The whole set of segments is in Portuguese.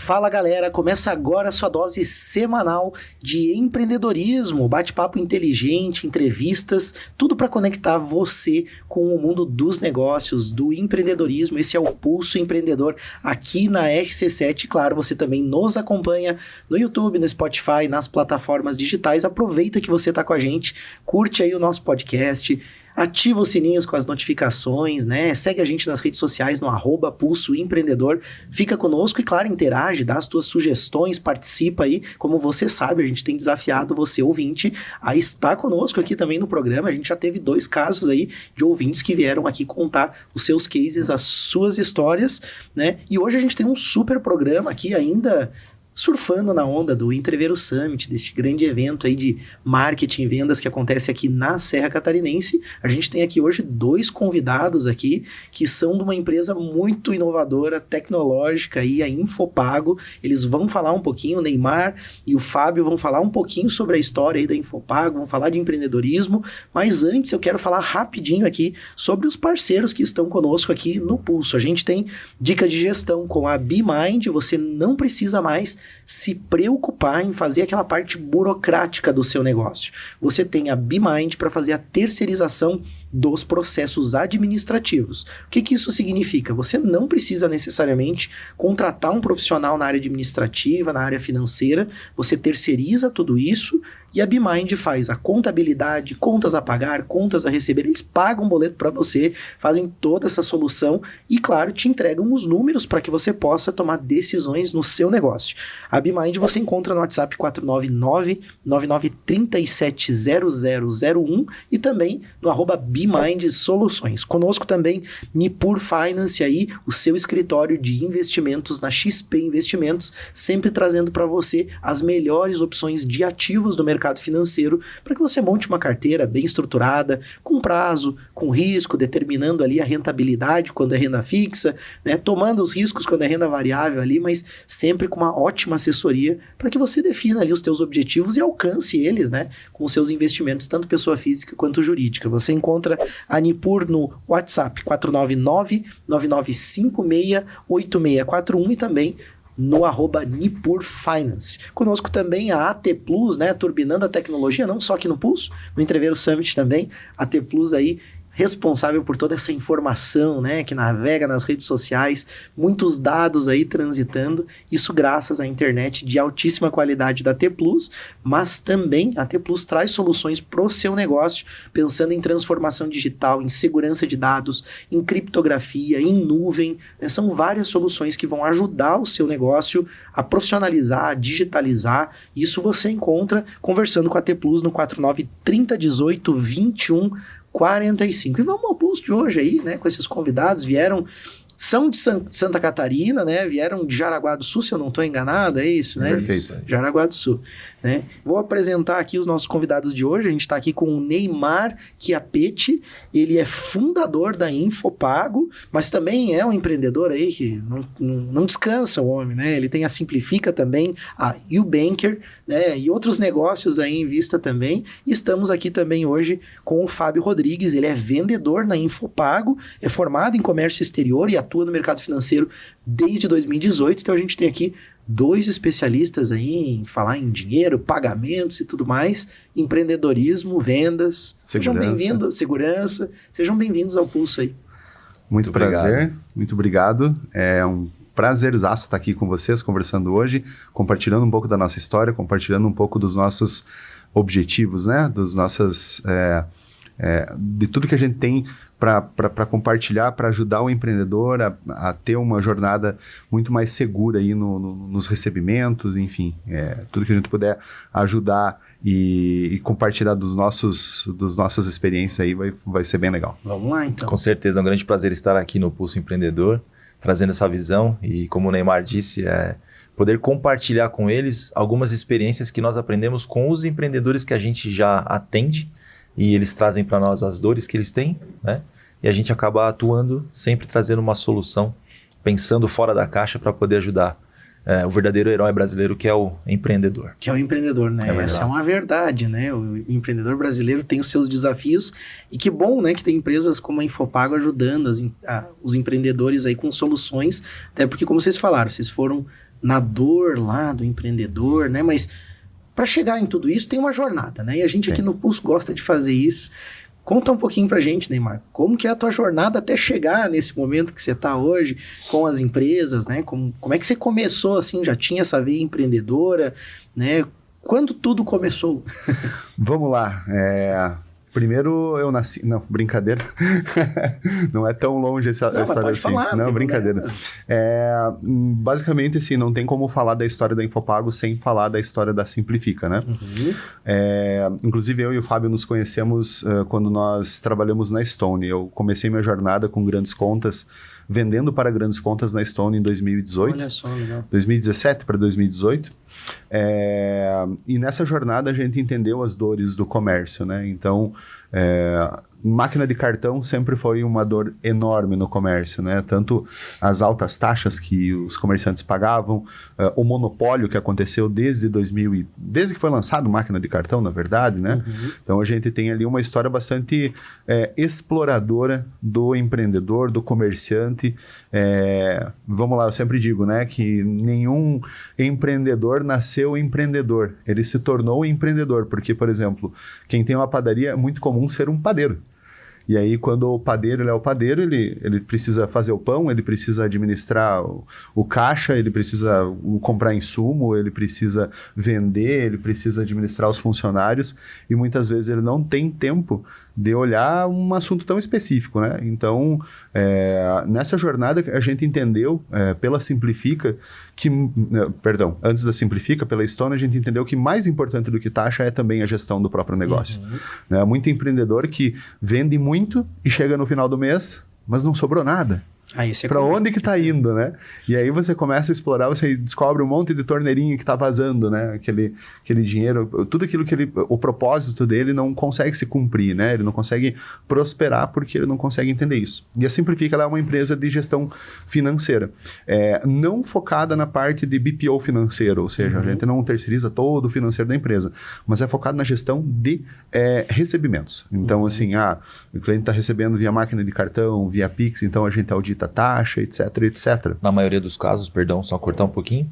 Fala galera, começa agora a sua dose semanal de empreendedorismo, bate-papo inteligente, entrevistas, tudo para conectar você com o mundo dos negócios, do empreendedorismo. Esse é o Pulso Empreendedor aqui na RC7. Claro, você também nos acompanha no YouTube, no Spotify, nas plataformas digitais. Aproveita que você está com a gente, curte aí o nosso podcast, ativa os sininhos com as notificações, né? Segue a gente nas redes sociais no @Pulso Empreendedor. Fica conosco e, claro, interage, dá as tuas sugestões, participa aí. Como você sabe, a gente tem desafiado você, ouvinte, a estar conosco aqui também no programa. A gente já teve 2 casos aí de ouvintes que vieram aqui contar os seus cases, as suas histórias, né? E hoje a gente tem um super programa aqui ainda, surfando na onda do Entreveiro Summit, deste grande evento aí de marketing e vendas que acontece aqui na Serra Catarinense. A gente tem aqui hoje 2 convidados aqui que são de uma empresa muito inovadora, tecnológica, aí, a Infopago. Eles vão falar um pouquinho, o Neymar e o Fábio vão falar um pouquinho sobre a história aí da Infopago, vão falar de empreendedorismo, mas antes eu quero falar rapidinho aqui sobre os parceiros que estão conosco aqui no Pulso. A gente tem dica de gestão com a BeMind. Você não precisa mais se preocupar em fazer aquela parte burocrática do seu negócio. Você tem a BeMind para fazer a terceirização dos processos administrativos. O que isso significa? Você não precisa necessariamente contratar um profissional na área administrativa, na área financeira. Você terceiriza tudo isso e a BeMind faz a contabilidade, contas a pagar, contas a receber. Eles pagam um boleto para você, fazem toda essa solução e, claro, te entregam os números para que você possa tomar decisões no seu negócio. A BeMind você encontra no WhatsApp 499-9937-0001 e também no @BeMind Soluções. Conosco também Nipur Finance aí, o seu escritório de investimentos na XP Investimentos, sempre trazendo para você as melhores opções de ativos do mercado financeiro para que você monte uma carteira bem estruturada, com prazo, com risco, determinando ali a rentabilidade quando é renda fixa, né, tomando os riscos quando é renda variável ali, mas sempre com uma ótima assessoria para que você defina ali os teus objetivos e alcance eles, né, com os seus investimentos, tanto pessoa física quanto jurídica. Você encontra a Nipur no WhatsApp 499-9956-8641 e também no @Nipur Finance. Conosco também a AT Plus, né, turbinando a tecnologia, não só aqui no Pulso, no Entreveiro Summit também, a AT Plus aí, responsável por toda essa informação, né, que navega nas redes sociais, muitos dados aí transitando, isso graças à internet de altíssima qualidade da T Plus, mas também a T Plus traz soluções para o seu negócio, pensando em transformação digital, em segurança de dados, em criptografia, em nuvem, né, são várias soluções que vão ajudar o seu negócio a profissionalizar, a digitalizar. Isso você encontra conversando com a T Plus no 49-3018-2145. E vamos ao Pulso de hoje aí, né, com esses convidados, são de Santa Catarina, né, vieram de Jaraguá do Sul, se eu não estou enganado, é isso, né? Perfeito. Jaraguá do Sul, né? Vou apresentar aqui os nossos convidados de hoje. A gente está aqui com o Neymar Chiappetti, ele é fundador da Infopago, mas também é um empreendedor aí que não descansa o homem, né? Ele tem a Simplifica também, a YouBanker, né, e outros negócios aí em vista também. E estamos aqui também hoje com o Fábio Rodrigues, ele é vendedor na Infopago, é formado em comércio exterior e atua no mercado financeiro desde 2018, então a gente tem aqui 2 especialistas aí em falar em dinheiro, pagamentos e tudo mais, empreendedorismo, vendas. Sejam bem-vindos, segurança, sejam bem-vindos ao Pulso aí. Muito prazer, muito obrigado. É um prazerzaço estar aqui com vocês, conversando hoje, compartilhando um pouco da nossa história, compartilhando um pouco dos nossos objetivos, né? Dos nossos... de tudo que a gente tem para compartilhar, para ajudar o empreendedor a ter uma jornada muito mais segura aí nos recebimentos, enfim, tudo que a gente puder ajudar e compartilhar das nossas experiências aí vai ser bem legal. Vamos lá, então. Com certeza, é um grande prazer estar aqui no Pulso Empreendedor, trazendo essa visão e, como o Neymar disse, poder compartilhar com eles algumas experiências que nós aprendemos com os empreendedores que a gente já atende, e eles trazem para nós as dores que eles têm, né? E a gente acaba atuando, sempre trazendo uma solução, pensando fora da caixa para poder ajudar o verdadeiro herói brasileiro, que é o empreendedor. Que é o empreendedor, né? Essa é uma verdade, né? O empreendedor brasileiro tem os seus desafios e que bom, né? Que tem empresas como a Infopago ajudando os empreendedores aí com soluções, até porque, como vocês falaram, vocês foram na dor lá do empreendedor, né? Mas para chegar em tudo isso tem uma jornada, né? E a gente aqui no Pulso gosta de fazer isso. Conta um pouquinho pra gente, Neymar, como que é a tua jornada até chegar nesse momento que você tá hoje com as empresas, né? Como é que você começou, assim, já tinha essa veia empreendedora, né? Quando tudo começou? Vamos lá, primeiro eu nasci... Não, brincadeira. Não é tão longe essa história assim. Falar, não, brincadeira. Basicamente, assim, não tem como falar da história da Infopago sem falar da história da Simplifica, né? Inclusive, eu e o Fábio nos conhecemos quando nós trabalhamos na Stone. Eu comecei minha jornada com grandes contas, vendendo para grandes contas na Stone em 2018. Olha só, legal. 2017 para 2018. E nessa jornada a gente entendeu as dores do comércio, né? Então, máquina de cartão sempre foi uma dor enorme no comércio, né? Tanto as altas taxas que os comerciantes pagavam, o monopólio que aconteceu desde que foi lançado máquina de cartão, na verdade, né? Então a gente tem ali uma história bastante exploradora do empreendedor, do comerciante. Vamos lá, eu sempre digo, né, que nenhum empreendedor nasceu empreendedor, ele se tornou empreendedor, porque, por exemplo, quem tem uma padaria é muito comum ser um padeiro. E aí, quando o padeiro ele é o padeiro, ele precisa fazer o pão, ele precisa administrar o caixa, ele precisa comprar insumo, ele precisa vender, ele precisa administrar os funcionários, e muitas vezes ele não tem tempo de olhar um assunto tão específico, né? Então, nessa jornada a gente entendeu, pela Simplifica, antes da Simplifica, pela Stone, a gente entendeu que mais importante do que taxa é também a gestão do próprio negócio. Né? Muito empreendedor que vende muito e chega no final do mês, mas não sobrou nada. Para onde que tá indo, né? E aí você começa a explorar, você descobre um monte de torneirinho que tá vazando, né? Aquele dinheiro, tudo aquilo que o propósito dele não consegue se cumprir, né? Ele não consegue prosperar porque ele não consegue entender isso. E a Simplifica, ela é uma empresa de gestão financeira, não focada na parte de BPO financeiro, ou seja, a gente não terceiriza todo o financeiro da empresa, mas é focado na gestão de recebimentos. Então, assim, o cliente está recebendo via máquina de cartão, via Pix, então a gente audita a taxa, etc, etc. Na maioria dos casos, perdão, só cortar um pouquinho,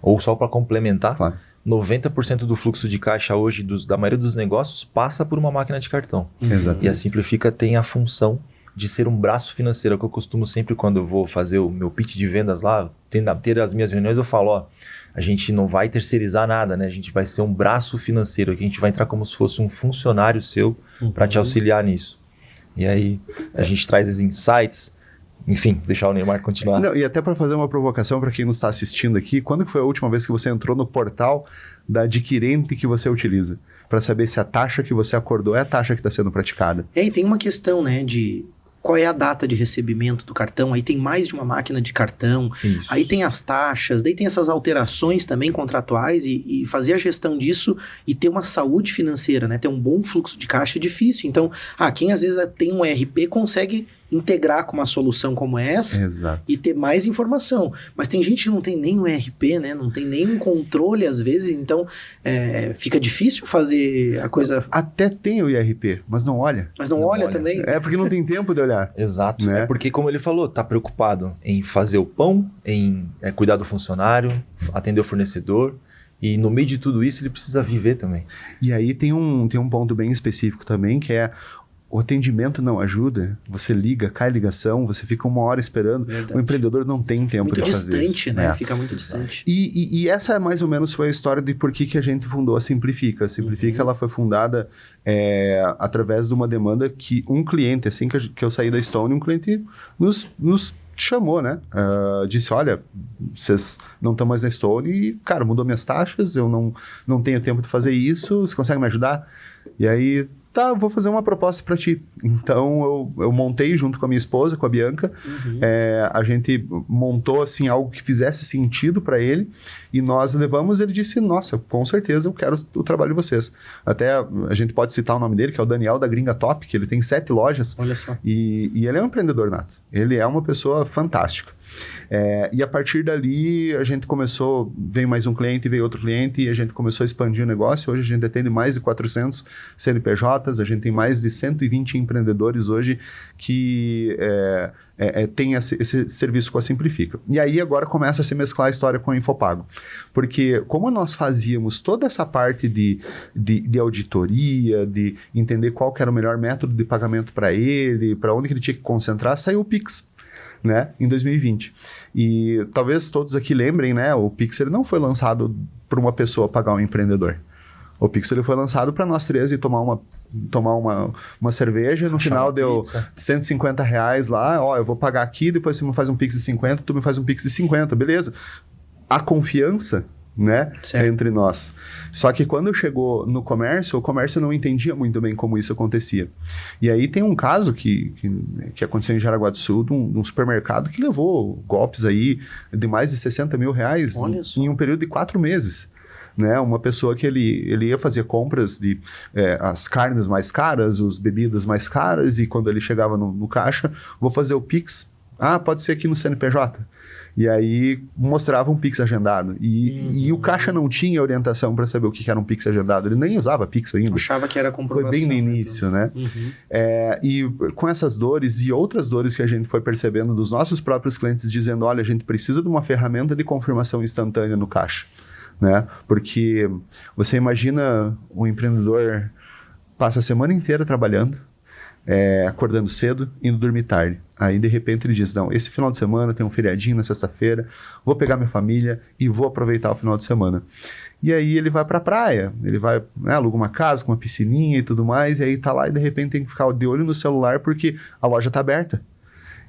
ou só para complementar, claro. 90% do fluxo de caixa hoje da maioria dos negócios passa por uma máquina de cartão. Exatamente. E a Simplifica tem a função de ser um braço financeiro, que eu costumo sempre, quando eu vou fazer o meu pitch de vendas lá, ter as minhas reuniões, eu falo, a gente não vai terceirizar nada, né? A gente vai ser um braço financeiro, que a gente vai entrar como se fosse um funcionário seu para te auxiliar nisso. E aí a gente traz esses insights. Enfim, deixar o Neymar continuar. Não, e até para fazer uma provocação para quem nos está assistindo aqui, quando foi a última vez que você entrou no portal da adquirente que você utiliza? Para saber se a taxa que você acordou é a taxa que está sendo praticada. E tem uma questão, né, de qual é a data de recebimento do cartão, aí tem mais de uma máquina de cartão, Isso. Aí tem as taxas, daí tem essas alterações também contratuais e fazer a gestão disso e ter uma saúde financeira, né, ter um bom fluxo de caixa é difícil. Então, quem às vezes tem um ERP consegue integrar com uma solução como essa. Exato. E ter mais informação. Mas tem gente que não tem nem um ERP, né? Não tem nem um controle às vezes, então fica difícil fazer a coisa... Até tem o IRP, mas não olha. Mas não olha também? É porque não tem tempo de olhar. Exato. Né? É porque, como ele falou, tá preocupado em fazer o pão, em cuidar do funcionário, atender o fornecedor. E no meio de tudo isso, ele precisa viver também. E aí tem um ponto bem específico também, que é o atendimento não ajuda, você liga, cai ligação, você fica 1 hora esperando. Verdade. O empreendedor não tem tempo de fazer isso. Muito distante, né? Fica muito distante. E essa mais ou menos foi a história de por que a gente fundou a Simplifica. A Simplifica ela foi fundada através de uma demanda que um cliente, assim que eu saí da Stone, um cliente nos chamou, né? Disse, olha, vocês não estão mais na Stone e, cara, mudou minhas taxas, eu não tenho tempo de fazer isso, você consegue me ajudar? E aí... Tá, vou fazer uma proposta para ti. Então, eu montei junto com a minha esposa, com a Bianca. A gente montou, assim, algo que fizesse sentido para ele. E nós levamos, ele disse, nossa, com certeza eu quero o trabalho de vocês. Até a gente pode citar o nome dele, que é o Daniel da Gringa Top, que ele tem 7 lojas. Olha só. E ele é um empreendedor nato. Ele é uma pessoa fantástica. E a partir dali, a gente começou, veio mais um cliente, veio outro cliente, e a gente começou a expandir o negócio. Hoje a gente atende mais de 400 CNPJs, a gente tem mais de 120 empreendedores hoje que tem esse serviço com a Simplifica. E aí agora começa a se mesclar a história com a Infopago. Porque como nós fazíamos toda essa parte de auditoria, de entender qual que era o melhor método de pagamento para ele, para onde que ele tinha que concentrar, saiu o Pix, né, em 2020. E talvez todos aqui lembrem, né, o Pix ele não foi lançado para uma pessoa pagar um empreendedor. O Pix ele foi lançado para nós três e tomar uma cerveja, no final deu R$150 lá, eu vou pagar aqui, depois você me faz um Pix de 50, tu me faz um Pix de 50, beleza. A confiança, né, entre nós. Só que quando chegou no comércio, o comércio não entendia muito bem como isso acontecia. E aí tem um caso que aconteceu em Jaraguá do Sul, de um supermercado que levou golpes aí de mais de R$60 mil em um período de 4 meses. Né? Uma pessoa que ele ia fazer compras de as carnes mais caras, as bebidas mais caras, e quando ele chegava no caixa, vou fazer o Pix. Pode ser aqui no CNPJ. E aí mostrava um Pix agendado. E o caixa não tinha orientação para saber o que era um Pix agendado. Ele nem usava Pix ainda. Achava que era comprovação. Foi bem no início, né? E com essas dores e outras dores que a gente foi percebendo dos nossos próprios clientes, dizendo, olha, a gente precisa de uma ferramenta de confirmação instantânea no caixa. Né? Porque você imagina um empreendedor passa a semana inteira trabalhando, acordando cedo, indo dormir tarde. Aí, de repente, ele diz, não, esse final de semana tem um feriadinho na sexta-feira, vou pegar minha família e vou aproveitar o final de semana. E aí ele vai pra praia, ele vai, aluga uma casa com uma piscininha e tudo mais, e aí tá lá e de repente tem que ficar de olho no celular porque a loja tá aberta.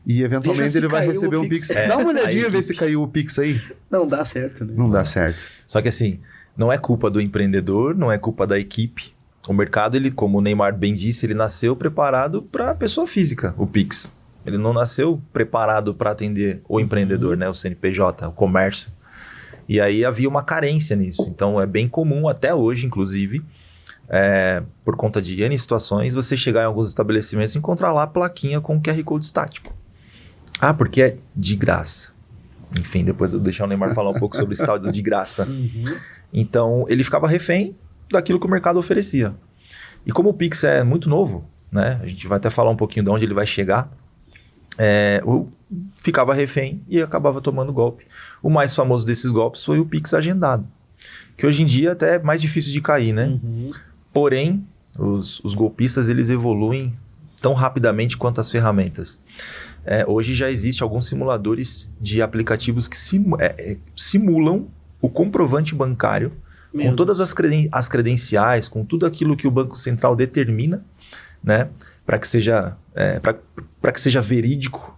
E eventualmente ele vai receber um Pix. Dá uma olhadinha, ver se caiu o Pix aí. Não dá certo, né? Não dá certo. Só que assim, não é culpa do empreendedor, não é culpa da equipe. O mercado, ele, como o Neymar bem disse, ele nasceu preparado para a pessoa física, o Pix. Ele não nasceu preparado para atender o empreendedor, né? O CNPJ, o comércio. E aí havia uma carência nisso. Então é bem comum até hoje, inclusive, por conta de N situações, você chegar em alguns estabelecimentos e encontrar lá a plaquinha com QR Code estático. Porque é de graça. Enfim, depois eu vou deixar o Neymar falar um pouco sobre esse tal de graça. Então, ele ficava refém daquilo que o mercado oferecia. E como o Pix é muito novo, né? A gente vai até falar um pouquinho de onde ele vai chegar. Ficava refém e acabava tomando golpe. O mais famoso desses golpes foi o Pix agendado. Que hoje em dia até é mais difícil de cair, né? Porém, os golpistas, eles evoluem tão rapidamente quanto as ferramentas. Hoje já existem alguns simuladores de aplicativos que simulam o comprovante bancário com todas as credenciais, com tudo aquilo que o Banco Central determina, né, para que seja verídico.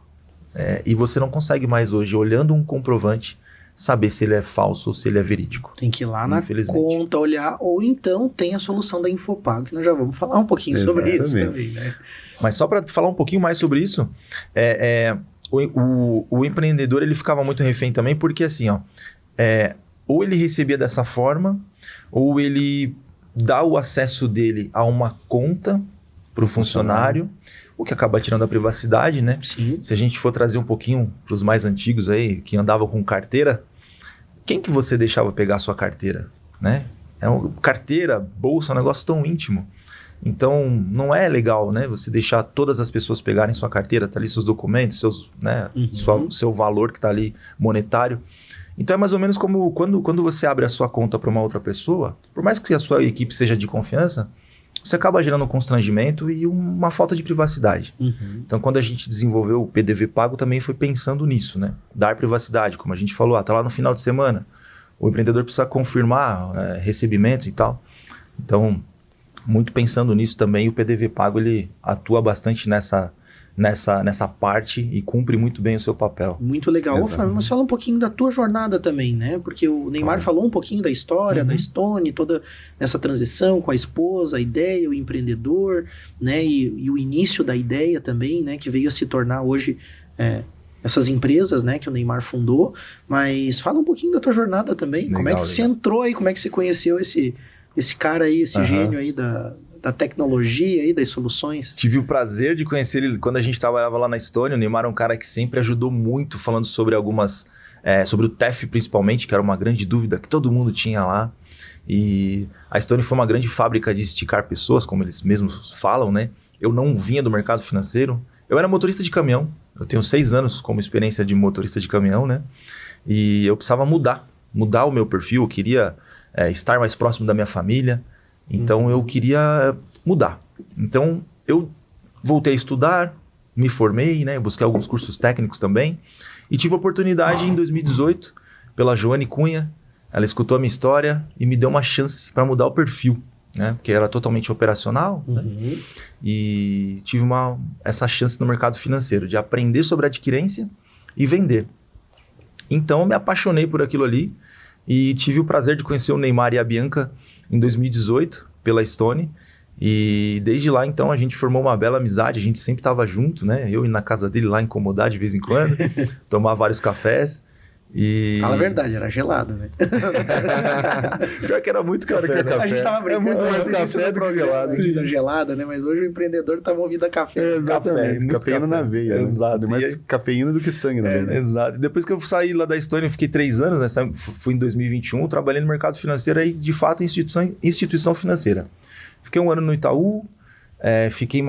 E você não consegue mais hoje, olhando um comprovante, saber se ele é falso ou se ele é verídico. Tem que ir lá na conta, olhar, ou então tem a solução da Infopago, que nós já vamos falar um pouquinho sobre isso também, né? Mas só para falar um pouquinho mais sobre isso, o empreendedor ele ficava muito refém também, porque assim, ou ele recebia dessa forma, ou ele dá o acesso dele a uma conta para o funcionário, o que acaba tirando a privacidade, né? Sim. Se a gente for trazer um pouquinho para os mais antigos aí, que andavam com carteira, quem que você deixava pegar a sua carteira, né? Carteira, bolsa, é um negócio tão íntimo. Então, não é legal, né? Você deixar todas as pessoas pegarem sua carteira, tá ali seus documentos, seu valor que tá ali monetário. Então, é mais ou menos como quando você abre a sua conta para uma outra pessoa, por mais que a sua equipe seja de confiança, você acaba gerando um constrangimento e uma falta de privacidade. Então, quando a gente desenvolveu o PDV Pago, também foi pensando nisso, né? Dar privacidade, como a gente falou, tá lá no final de semana, o empreendedor precisa confirmar recebimentos e tal. Então, muito pensando nisso também, o PDV Pago ele atua bastante nessa parte e cumpre muito bem o seu papel. Muito legal. Ô, Fábio, mas fala um pouquinho da tua jornada também, né? Porque o Neymar falou um pouquinho da história, da Stone, toda essa transição com a esposa, a ideia, o empreendedor, né? E o início da ideia também, né? Que veio a se tornar hoje essas empresas, né? Que o Neymar fundou. Mas fala um pouquinho da tua jornada também. Legal, como é que você entrou aí? Como é que você conheceu esse cara aí, esse gênio aí da tecnologia e das soluções? Tive o prazer de conhecer ele quando a gente trabalhava lá na Stone. O Neymar é um cara que sempre ajudou muito, falando sobre sobre o TEF principalmente, que era uma grande dúvida que todo mundo tinha lá. E a Stone foi uma grande fábrica de esticar pessoas, como eles mesmos falam, né? Eu não vinha do mercado financeiro. Eu era motorista de caminhão. Eu tenho 6 anos como experiência de motorista de caminhão, né? E eu precisava mudar o meu perfil. Eu queria estar mais próximo da minha família. Então eu queria mudar. Então eu voltei a estudar, me formei, né? Busquei alguns cursos técnicos também. E tive a oportunidade em 2018, pela Joane Cunha. Ela escutou a minha história e me deu uma chance para mudar o perfil, né? Porque era totalmente operacional, né? E tive essa chance no mercado financeiro de aprender sobre adquirência e vender. Então eu me apaixonei por aquilo ali e tive o prazer de conhecer o Neymar e a Bianca em 2018 pela Stone. E desde lá, então, a gente formou uma bela amizade, a gente sempre estava junto, né? Eu ia na casa dele lá incomodar de vez em quando, tomar vários cafés. E... Fala a verdade, era gelado, né? Pior que era muito café, né? A gente tava brincando muito mais café do programa aqui da gelada, né? Mas hoje o empreendedor tá movido a café. Exatamente, cafeína na veia. Exato. Né? Mais cafeína do que sangue na veia. Exato. E depois que eu saí lá da Stone, eu fiquei 3 anos, né? Fui em 2021, trabalhei no mercado financeiro aí, de fato, instituição financeira. Fiquei 1 ano no Itaú, fiquei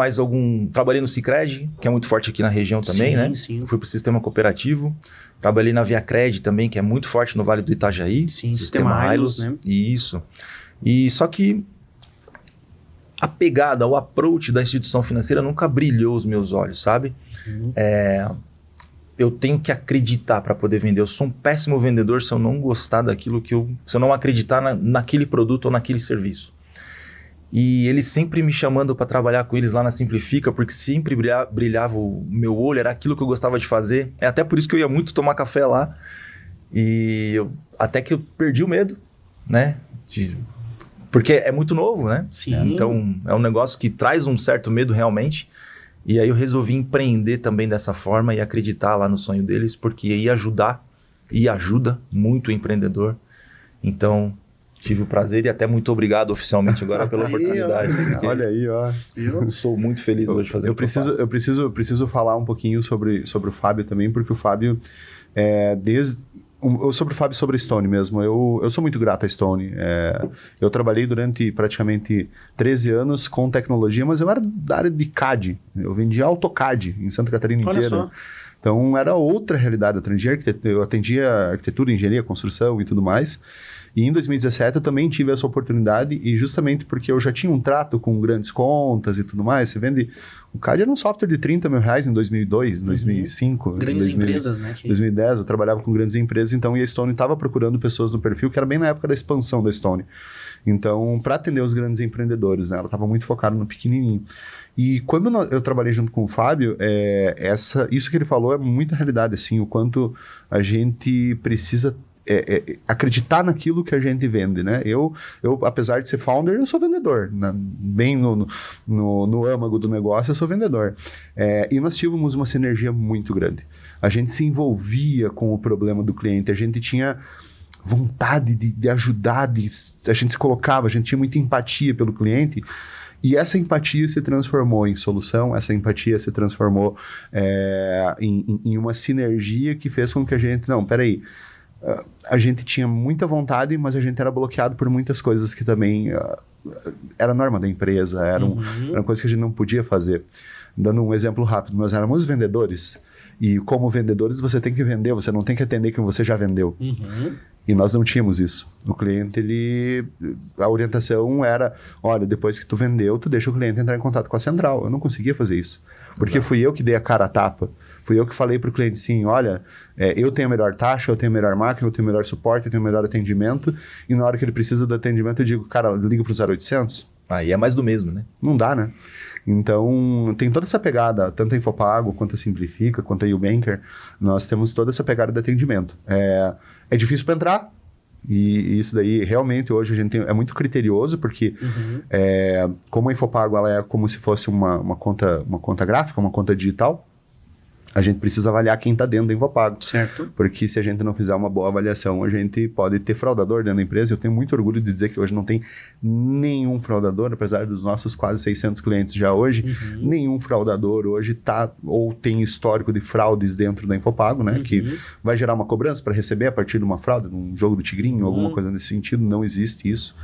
trabalhei no Sicredi, que é muito forte aqui na região também, né? Sim. Fui pro sistema cooperativo. Trabalhei na Viacred também, que é muito forte no Vale do Itajaí. Sim, sistema Ailos, né? Isso. E só que a pegada, o approach da instituição financeira nunca brilhou os meus olhos, sabe? Eu tenho que acreditar para poder vender. Eu sou um péssimo vendedor se eu não gostar daquilo se eu não acreditar naquele produto ou naquele serviço. E eles sempre me chamando para trabalhar com eles lá na Simplifica, porque sempre brilhava o meu olho, era aquilo que eu gostava de fazer. É até por isso que eu ia muito tomar café lá. E até que eu perdi o medo, né? Porque é muito novo, né? Sim. Então é um negócio que traz um certo medo realmente. E aí eu resolvi empreender também dessa forma e acreditar lá no sonho deles, porque ia ajudar e ajuda muito o empreendedor. Então... tive o prazer e até muito obrigado oficialmente agora pela oportunidade. Olha aí, ó. Eu sou muito feliz hoje de fazer o que eu preciso falar um pouquinho sobre o Fábio também, porque o Fábio, sobre o Fábio, sobre a Stone mesmo, eu sou muito grato à Stone. Eu trabalhei durante praticamente 13 anos com tecnologia, mas eu era da área de CAD. Eu vendia AutoCAD em Santa Catarina inteira. Só. Então era outra realidade. Eu atendia arquitetura, engenharia, construção e tudo mais. E em 2017 eu também tive essa oportunidade, e justamente porque eu já tinha um trato com grandes contas e tudo mais. Você vende... O CAD era um software de R$30 mil em 2002, 2005. Grandes empresas, né? 2010 eu trabalhava com grandes empresas, então, e a Stone estava procurando pessoas no perfil, que era bem na época da expansão da Stone. Então, para atender os grandes empreendedores, né? Ela estava muito focada no pequenininho. E quando eu trabalhei junto com o Fábio, isso que ele falou é muita realidade, assim, o quanto a gente precisa acreditar naquilo que a gente vende, né? Eu, apesar de ser founder, eu sou vendedor, né? Bem no âmago do negócio, eu sou vendedor. E nós tínhamos uma sinergia muito grande. A gente se envolvia com o problema do cliente, a gente tinha vontade de ajudar, a gente se colocava, a gente tinha muita empatia pelo cliente. E essa empatia se transformou em solução, essa empatia se transformou em uma sinergia que fez com que a gente... Não, peraí. A gente tinha muita vontade, mas a gente era bloqueado por muitas coisas que também era norma da empresa, era uma coisa que a gente não podia fazer. Dando um exemplo rápido, nós éramos vendedores, e como vendedores você tem que vender, você não tem que atender quem você já vendeu. E nós não tínhamos isso. O cliente, a orientação era, olha, depois que tu vendeu, tu deixa o cliente entrar em contato com a central. Eu não conseguia fazer isso, porque fui eu que dei a cara a tapa. Fui eu que falei para o cliente, sim, olha, eu tenho a melhor taxa, eu tenho a melhor máquina, eu tenho o melhor suporte, eu tenho o melhor atendimento, e na hora que ele precisa do atendimento, eu digo, cara, liga para o 0800. Aí é mais do mesmo, né? Não dá, né? Então, tem toda essa pegada, tanto a Infopago, quanto a Simplifica, quanto a YouBanker, nós temos toda essa pegada de atendimento. É difícil para entrar, e isso daí, realmente, hoje a gente é muito criterioso, porque como a Infopago ela é como se fosse uma conta gráfica, uma conta digital, a gente precisa avaliar quem está dentro do Infopago. Certo. Porque se a gente não fizer uma boa avaliação, a gente pode ter fraudador dentro da empresa. Eu tenho muito orgulho de dizer que hoje não tem nenhum fraudador, apesar dos nossos quase 600 clientes já hoje, nenhum fraudador hoje tá ou tem histórico de fraudes dentro da Infopago, né? Que vai gerar uma cobrança para receber a partir de uma fraude, num jogo do Tigrinho, alguma coisa nesse sentido. Não existe isso.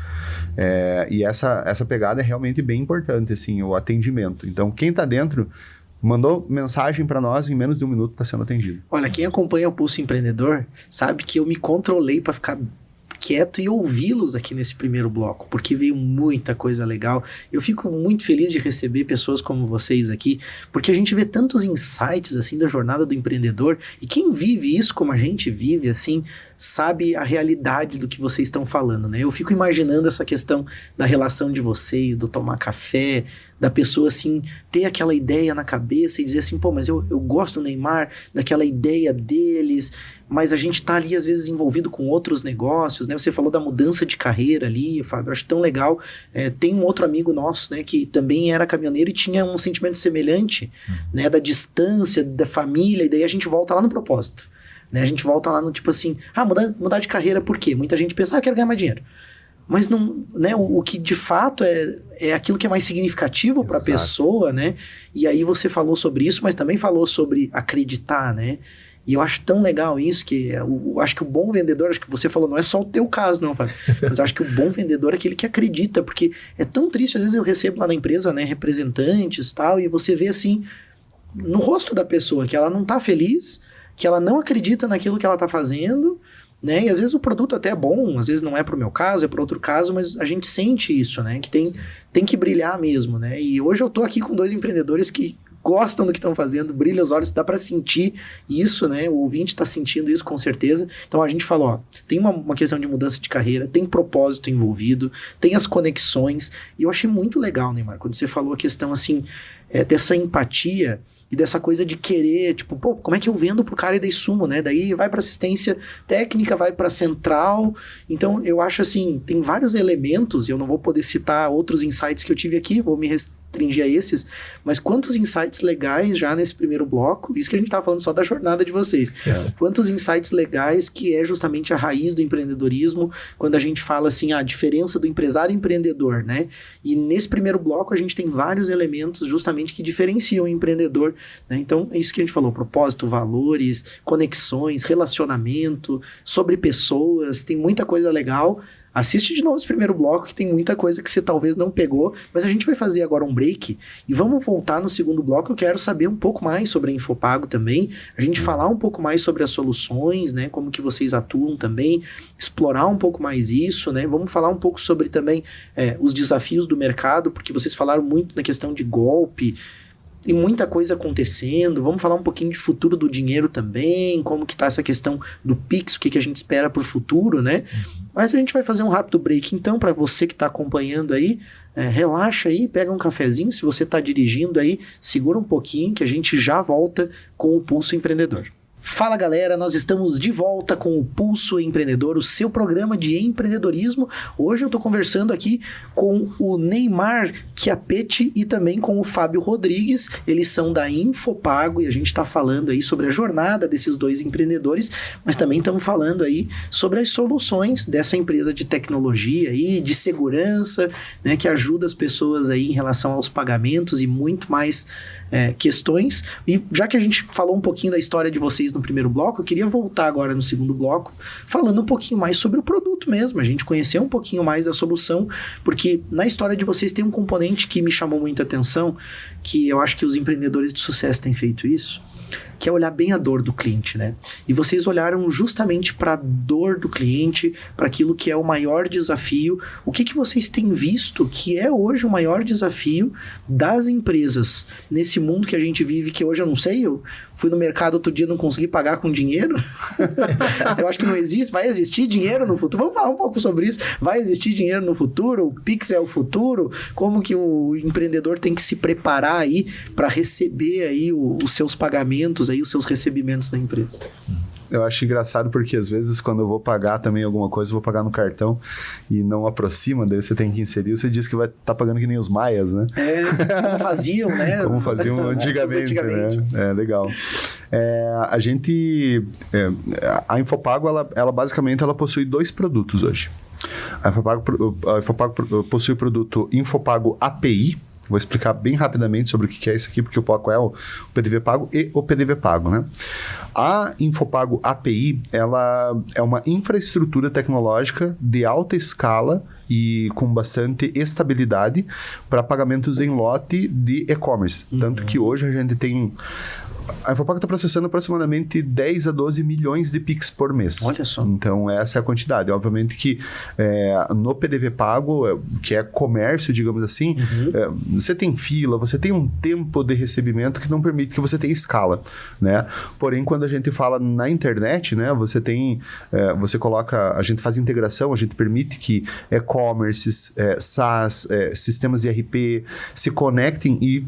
E essa pegada é realmente bem importante, assim, o atendimento. Então, quem está dentro mandou mensagem para nós, em menos de 1 minuto está sendo atendido. Olha, quem acompanha o Pulso Empreendedor sabe que eu me controlei para ficar quieto e ouvi-los aqui nesse primeiro bloco, porque veio muita coisa legal. Eu fico muito feliz de receber pessoas como vocês aqui, porque a gente vê tantos insights assim da jornada do empreendedor, e quem vive isso como a gente vive, assim, sabe a realidade do que vocês estão falando, né? Eu fico imaginando essa questão da relação de vocês, do tomar café, da pessoa, assim, ter aquela ideia na cabeça e dizer assim, pô, mas eu gosto do Neymar, daquela ideia deles, mas a gente tá ali, às vezes, envolvido com outros negócios, né? Você falou da mudança de carreira ali, Fábio, eu acho tão legal. Tem um outro amigo nosso, né, que também era caminhoneiro e tinha um sentimento semelhante, né, da distância, da família, e daí a gente volta lá no propósito. Né? A gente volta lá no tipo assim, mudar de carreira por quê? Muita gente pensa, quero ganhar mais dinheiro. Mas não, né, o que de fato é aquilo que é mais significativo para a pessoa, né? E aí você falou sobre isso, mas também falou sobre acreditar, né? E eu acho tão legal isso, que eu acho que o bom vendedor, acho que você falou, não é só o teu caso, não, Fábio. Mas eu acho que o bom vendedor é aquele que acredita, porque é tão triste, às vezes eu recebo lá na empresa, né, representantes e tal, e você vê assim, no rosto da pessoa, que ela não tá feliz, que ela não acredita naquilo que ela tá fazendo, né? E às vezes o produto até é bom, às vezes não é pro meu caso, é pro outro caso, mas a gente sente isso, né? Que tem que brilhar mesmo, né? E hoje eu tô aqui com 2 empreendedores que gostam do que estão fazendo, brilha os olhos, dá para sentir isso, né? O ouvinte tá sentindo isso com certeza. Então a gente falou, ó, tem uma questão de mudança de carreira, tem propósito envolvido, tem as conexões, e eu achei muito legal, Neymar, quando você falou a questão, assim, dessa empatia e dessa coisa de querer, tipo, pô, como é que eu vendo pro cara e daí sumo, né? Daí vai pra assistência técnica, vai pra central. Então, eu acho assim, tem vários elementos, e eu não vou poder citar outros insights que eu tive aqui, vou me restringir a esses, mas quantos insights legais já nesse primeiro bloco, isso que a gente tá falando só da jornada de vocês. Quantos insights legais que é justamente a raiz do empreendedorismo, quando a gente fala assim, a diferença do empresário e empreendedor, né? E nesse primeiro bloco a gente tem vários elementos justamente que diferenciam o empreendedor, né? Então, é isso que a gente falou, propósito, valores, conexões, relacionamento, sobre pessoas, tem muita coisa legal. Assiste de novo esse primeiro bloco, que tem muita coisa que você talvez não pegou, mas a gente vai fazer agora um break e vamos voltar no segundo bloco. Eu quero saber um pouco mais sobre a Infopago também, a gente falar um pouco mais sobre as soluções, né, como que vocês atuam também, explorar um pouco mais isso, né, vamos falar um pouco sobre também os desafios do mercado, porque vocês falaram muito na questão de golpe, e muita coisa acontecendo, vamos falar um pouquinho de futuro do dinheiro também, como que tá essa questão do Pix, o que a gente espera pro futuro, né? Mas a gente vai fazer um rápido break, então, para você que tá acompanhando aí, relaxa aí, pega um cafezinho, se você tá dirigindo aí, segura um pouquinho que a gente já volta com o Pulso Empreendedor. Fala galera, nós estamos de volta com o Pulso Empreendedor, o seu programa de empreendedorismo. Hoje eu estou conversando aqui com o Neymar Chiappetti e também com o Fábio Rodrigues. Eles são da Infopago e a gente está falando aí sobre a jornada desses 2 empreendedores, mas também estamos falando aí sobre as soluções dessa empresa de tecnologia e de segurança, né, que ajuda as pessoas aí em relação aos pagamentos e muito mais questões. E já que a gente falou um pouquinho da história de vocês no primeiro bloco, eu queria voltar agora no segundo bloco, falando um pouquinho mais sobre o produto mesmo, a gente conhecer um pouquinho mais da solução, porque na história de vocês tem um componente que me chamou muita atenção, que eu acho que os empreendedores de sucesso têm feito isso, que é olhar bem a dor do cliente, né? E vocês olharam justamente para a dor do cliente, para aquilo que é o maior desafio. O que vocês têm visto que é hoje o maior desafio das empresas nesse mundo que a gente vive, que hoje eu não sei, eu fui no mercado outro dia e não consegui pagar com dinheiro. Eu acho que não existe, vai existir dinheiro no futuro. Vamos falar um pouco sobre isso. Vai existir dinheiro no futuro? O Pix é o futuro? Como que o empreendedor tem que se preparar aí para receber aí os seus pagamentos, aí os seus recebimentos da empresa? Eu acho engraçado porque às vezes quando eu vou pagar também alguma coisa, eu vou pagar no cartão e não aproxima, daí você tem que inserir, você diz que vai estar pagando que nem os maias, né? Como faziam, né? Como faziam antigamente, né? Legal. A Infopago, ela basicamente ela possui 2 produtos hoje. A Infopago possui o produto Infopago API. Vou explicar bem rapidamente sobre o que é isso aqui, porque o foco é o PDV Pago e o PDV Pago, né? A Infopago API, ela é uma infraestrutura tecnológica de alta escala e com bastante estabilidade para pagamentos em lote de e-commerce. Tanto que hoje a gente tem... A Infopago está processando aproximadamente 10 a 12 milhões de Pix por mês. Olha só. Então, essa é a quantidade. Obviamente que no PDV Pago, que é comércio, digamos assim, você tem fila, você tem um tempo de recebimento que não permite que você tenha escala, né? Porém, quando a gente fala na internet, né, você coloca, a gente faz integração, a gente permite que e-commerces, SaaS, sistemas ERP se conectem e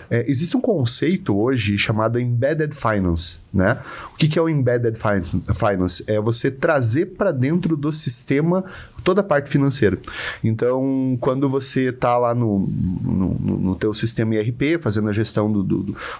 existe um conceito hoje chamado Embedded Finance, né? O que é o Embedded Finance? É você trazer para dentro do sistema toda a parte financeira. Então, quando você está lá no teu sistema ERP, fazendo a gestão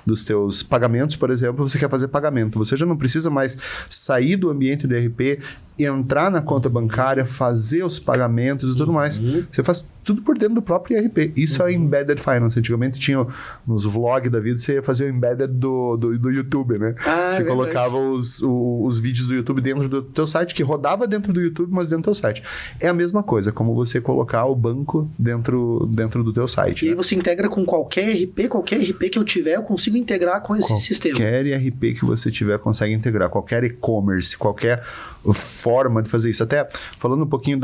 dos teus pagamentos, por exemplo, você quer fazer pagamento. Você já não precisa mais sair do ambiente do ERP, entrar na conta bancária, fazer os pagamentos e tudo mais. Você faz tudo por dentro do próprio ERP. Isso é Embedded Finance. Antigamente tinha nos vlogs da vida, você ia fazer o Embedded do YouTube, né? Você colocava os vídeos do YouTube dentro do teu site, que rodava dentro do YouTube, mas dentro do teu site. É a mesma coisa, como você colocar o banco dentro do teu site. E né? aí você integra com qualquer RP que eu tiver, eu consigo integrar com esse sistema. Qualquer ERP que você tiver consegue integrar, qualquer e-commerce, qualquer forma de fazer isso. Até falando um pouquinho,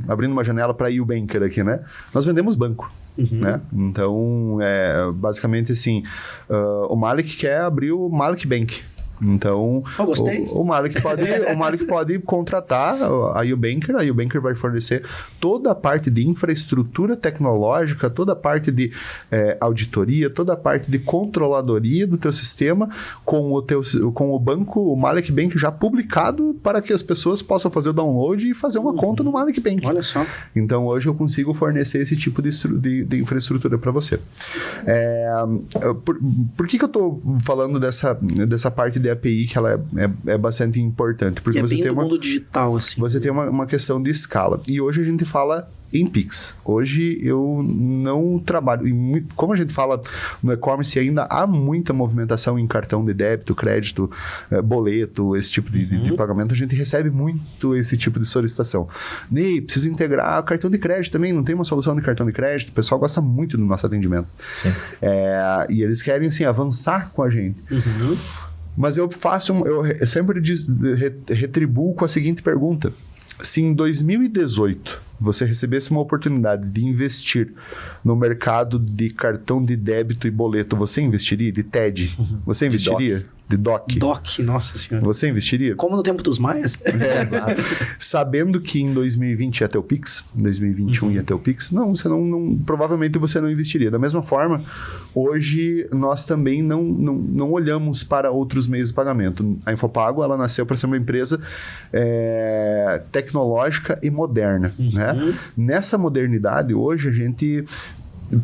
abrindo uma janela para o Banker aqui, né? Nós vendemos banco. Né? Então, basicamente assim, o Malik quer abrir o Malik Bank. Então, o Malik pode contratar a Ubanker. A Ubanker vai fornecer toda a parte de infraestrutura tecnológica, toda a parte de auditoria, toda a parte de controladoria do teu sistema com o banco, o Malik Bank já publicado para que as pessoas possam fazer o download e fazer uma conta no Malik Bank. Olha só. Então, hoje eu consigo fornecer esse tipo de infraestrutura para você. Por que eu estou falando dessa parte de API que ela é bastante importante? Porque você tem mundo digital, assim. Você tem uma questão de escala. E hoje a gente fala em Pix. Hoje eu não trabalho... Como a gente fala no e-commerce, ainda há muita movimentação em cartão de débito, crédito, boleto, esse tipo de pagamento. A gente recebe muito esse tipo de solicitação. Ney, preciso integrar cartão de crédito também. Não tem uma solução de cartão de crédito. O pessoal gosta muito do nosso atendimento. Sim. E eles querem, assim, avançar com a gente. Mas eu sempre retribuo com a seguinte pergunta. Se em 2018 você recebesse uma oportunidade de investir no mercado de cartão de débito e boleto, você investiria? De TED? Você investiria? De DOC? DOC, nossa senhora. Você investiria? Como no tempo dos maias? Exato. Sabendo que em 2020 ia ter o Pix, em 2021 ia ter o Pix, provavelmente você não investiria. Da mesma forma, hoje nós também não olhamos para outros meios de pagamento. A Infopago, ela nasceu para ser uma empresa tecnológica e moderna, né? Nessa modernidade, hoje a gente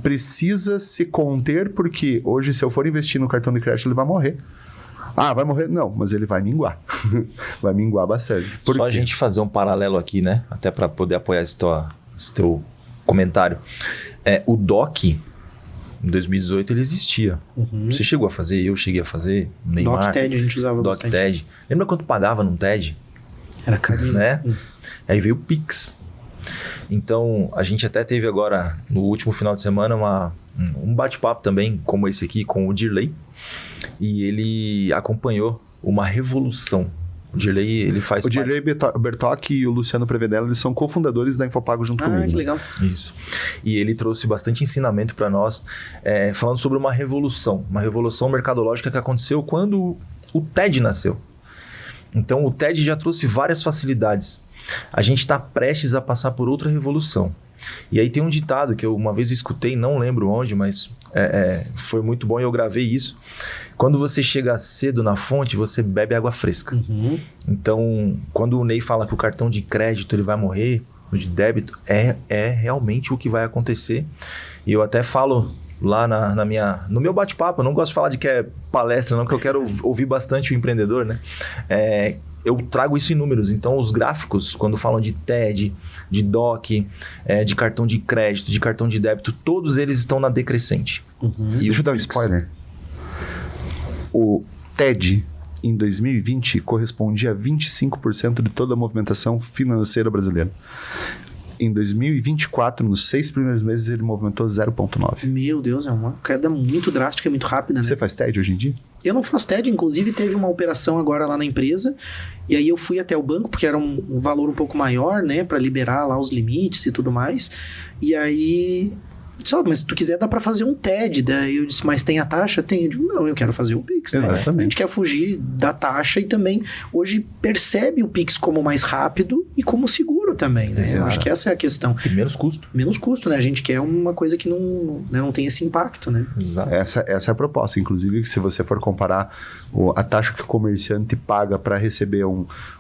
precisa se conter, porque hoje, se eu for investir no cartão de crédito, ele vai morrer. Vai morrer? Não, mas ele vai minguar. Vai minguar bastante. Só a gente fazer um paralelo aqui, né? Até para poder apoiar esse teu comentário. O DOC, em 2018, ele existia. Você chegou a fazer, eu cheguei a fazer. Neymar, DOC TED a gente usava bastante. DOC TED. Lembra quanto pagava num TED? Era carinho. Né? Aí veio o Pix. Então, a gente até teve agora, no último final de semana, um bate-papo também, como esse aqui, com o Dirley. E ele acompanhou uma revolução. O Dirley, ele faz parte... O Dirley Bertocchi e o Luciano Prevedella, eles são cofundadores da Infopago junto comigo. Que legal. Isso. E ele trouxe bastante ensinamento para nós, falando sobre uma revolução mercadológica que aconteceu quando o TED nasceu. Então, o TED já trouxe várias facilidades. A gente está prestes a passar por outra revolução. E aí tem um ditado que eu uma vez escutei, não lembro onde, mas foi muito bom e eu gravei isso. Quando você chega cedo na fonte, você bebe água fresca. Então, quando o Ney fala que o cartão de crédito ele vai morrer, o de débito, é realmente o que vai acontecer. E eu até falo lá no meu bate-papo. Eu não gosto de falar de que é palestra, não, que eu quero ouvir bastante o empreendedor, né? Eu trago isso em números. Então, os gráficos, quando falam de TED, de DOC, de cartão de crédito, de cartão de débito, todos eles estão na decrescente. E deixa eu dar um spoiler. O TED, em 2020, correspondia a 25% de toda a movimentação financeira brasileira. Em 2024, nos 6 primeiros meses, ele movimentou 0,9%. Meu Deus, é uma queda muito drástica e muito rápida, né? Você faz TED hoje em dia? Eu não faço TED, inclusive teve uma operação agora lá na empresa, e aí eu fui até o banco, porque era um valor um pouco maior, né, para liberar lá os limites e tudo mais, e aí... Só, mas se tu quiser, dá pra fazer um TED. Daí eu disse, mas tem a taxa? Tem. Eu digo, não, eu quero fazer o Pix. Né? A gente quer fugir da taxa e também hoje percebe o Pix como mais rápido e como seguro também, né? Eu acho que essa é a questão. E menos custo. Menos custo, né? A gente quer uma coisa que não tem esse impacto, né? Exato. Essa é a proposta. Inclusive, se você for comparar a taxa que o comerciante paga para receber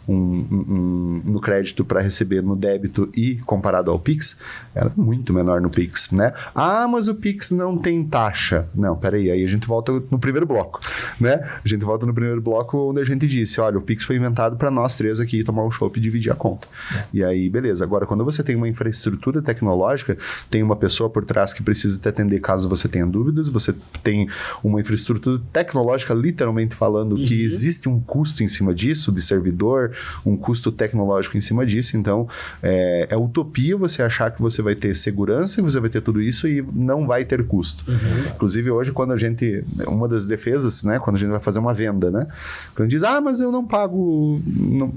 no crédito, para receber no débito e comparado ao Pix, ela é muito menor no Pix, né? Ah, mas o Pix não tem taxa. Não, peraí, aí a gente volta no primeiro bloco, né? A gente volta no primeiro bloco onde a gente disse, olha, o Pix foi inventado para nós três aqui tomar um chopp e dividir a conta. E aí, beleza. Agora, quando você tem uma infraestrutura tecnológica, tem uma pessoa por trás que precisa te atender caso você tenha dúvidas, você tem uma infraestrutura tecnológica, literalmente falando, que existe um custo em cima disso, de servidor, um custo tecnológico em cima disso. Então, é utopia você achar que você vai ter segurança e você vai ter tudo isso e não vai ter custo. Inclusive, hoje, quando a gente... Uma das defesas, né? Quando a gente vai fazer uma venda, né? Quando diz, mas eu não pago... Não,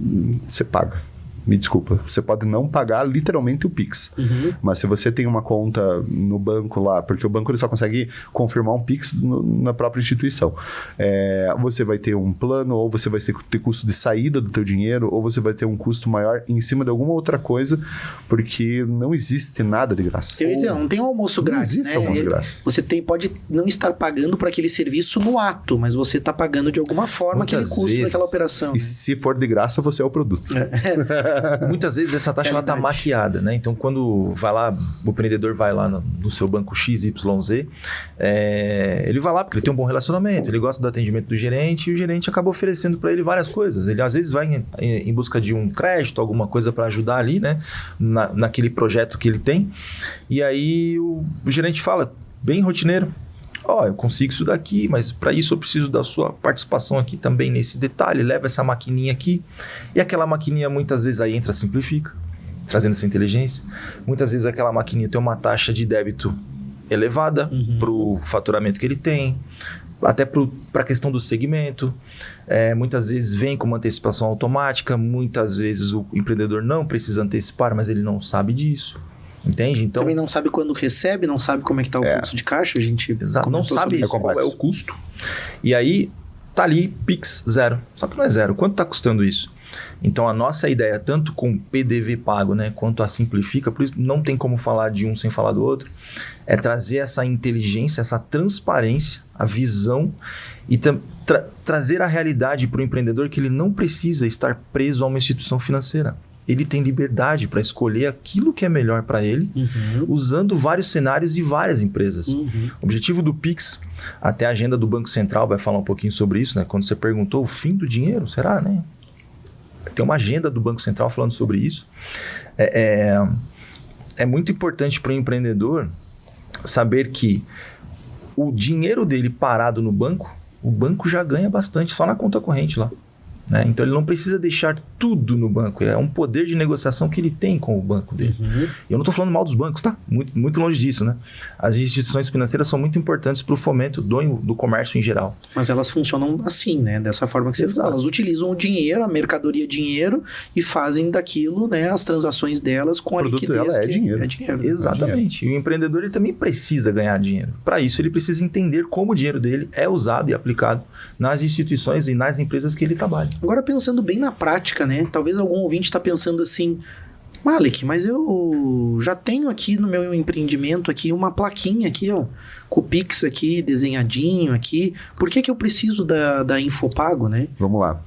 você paga. Me desculpa, você pode não pagar literalmente o Pix. Mas se você tem uma conta no banco lá, porque o banco ele só consegue confirmar um Pix na própria instituição, você vai ter um plano, ou você vai ter custo de saída do teu dinheiro, ou você vai ter um custo maior em cima de alguma outra coisa, porque não existe nada de graça. Eu ia dizer, não tem um almoço grátis. Não existe almoço grátis. Você pode não estar pagando por aquele serviço no ato, mas você está pagando de alguma forma aquele custo daquela operação. E se for de graça, você é o produto. Muitas vezes essa taxa está maquiada, né? Então, quando vai lá, o empreendedor vai lá no seu banco XYZ, ele vai lá porque ele tem um bom relacionamento, ele gosta do atendimento do gerente e o gerente acaba oferecendo para ele várias coisas. Ele às vezes vai em busca de um crédito, alguma coisa para ajudar ali, né? Naquele projeto que ele tem. E aí o gerente fala, bem rotineiro, eu consigo isso daqui, mas para isso eu preciso da sua participação aqui também nesse detalhe, leva essa maquininha aqui, e aquela maquininha muitas vezes aí entra, simplifica, trazendo essa inteligência. Muitas vezes aquela maquininha tem uma taxa de débito elevada para o faturamento que ele tem, até para a questão do segmento. Muitas vezes vem com uma antecipação automática, muitas vezes o empreendedor não precisa antecipar, mas ele não sabe disso. Entende? Então, também não sabe quando recebe, não sabe como é que está o fluxo de caixa, a gente não sabe qual é o custo. E aí, tá ali, Pix zero. Só que não é zero. Quanto está custando isso? Então, a nossa ideia, tanto com PDV pago, né, quanto a Simplifica, por isso não tem como falar de um sem falar do outro, é trazer essa inteligência, essa transparência, a visão e trazer a realidade para o empreendedor que ele não precisa estar preso a uma instituição financeira. Ele tem liberdade para escolher aquilo que é melhor para ele, usando vários cenários e várias empresas. O objetivo do Pix, até a agenda do Banco Central vai falar um pouquinho sobre isso, né? Quando você perguntou o fim do dinheiro, será, né? Tem uma agenda do Banco Central falando sobre isso. É muito importante para o empreendedor saber que o dinheiro dele parado no banco, o banco já ganha bastante só na conta corrente lá. Né? Então ele não precisa deixar tudo no banco, é um poder de negociação que ele tem com o banco dele. Eu não estou falando mal dos bancos, tá? Muito, muito longe disso, né? As instituições financeiras são muito importantes para o fomento do comércio em geral. Mas elas funcionam assim, né? Dessa forma que você fala. Elas utilizam o dinheiro, a mercadoria dinheiro e fazem daquilo, né, as transações delas com a liquidez. O produto dela é dinheiro. Exatamente. E o empreendedor ele também precisa ganhar dinheiro. Para isso ele precisa entender como o dinheiro dele é usado e aplicado nas instituições e nas empresas que ele trabalha. Agora, pensando bem na prática, né? Talvez algum ouvinte está pensando assim, Malik, mas eu já tenho aqui no meu empreendimento aqui uma plaquinha aqui, ó, com o Pix aqui, desenhadinho aqui. Por que eu preciso da Infopago, né? Vamos lá.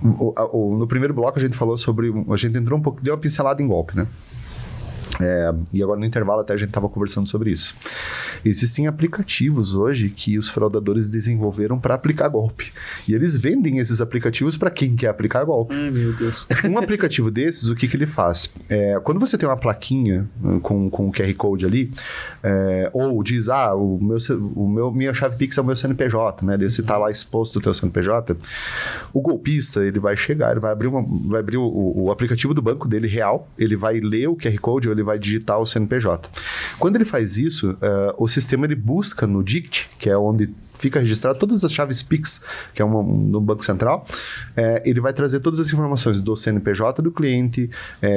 No primeiro bloco a gente falou sobre... A gente entrou um pouco, deu uma pincelada em golpe, né? E agora no intervalo até a gente estava conversando sobre isso. Existem aplicativos hoje que os fraudadores desenvolveram para aplicar golpe. E eles vendem esses aplicativos para quem quer aplicar golpe. Ai, meu Deus. Um aplicativo desses, o que ele faz? Quando você tem uma plaquinha com o QR Code ali, ou diz, minha chave Pix é o meu CNPJ, né? Desse tá lá exposto o teu CNPJ, o golpista, ele vai chegar, ele vai abrir o aplicativo do banco dele real, ele vai ler o QR Code, ou ele vai digitar o CNPJ. Quando ele faz isso, o sistema ele busca no DICT, que é onde fica registrado todas as chaves Pix, que é no Banco Central, ele vai trazer todas as informações do CNPJ do cliente,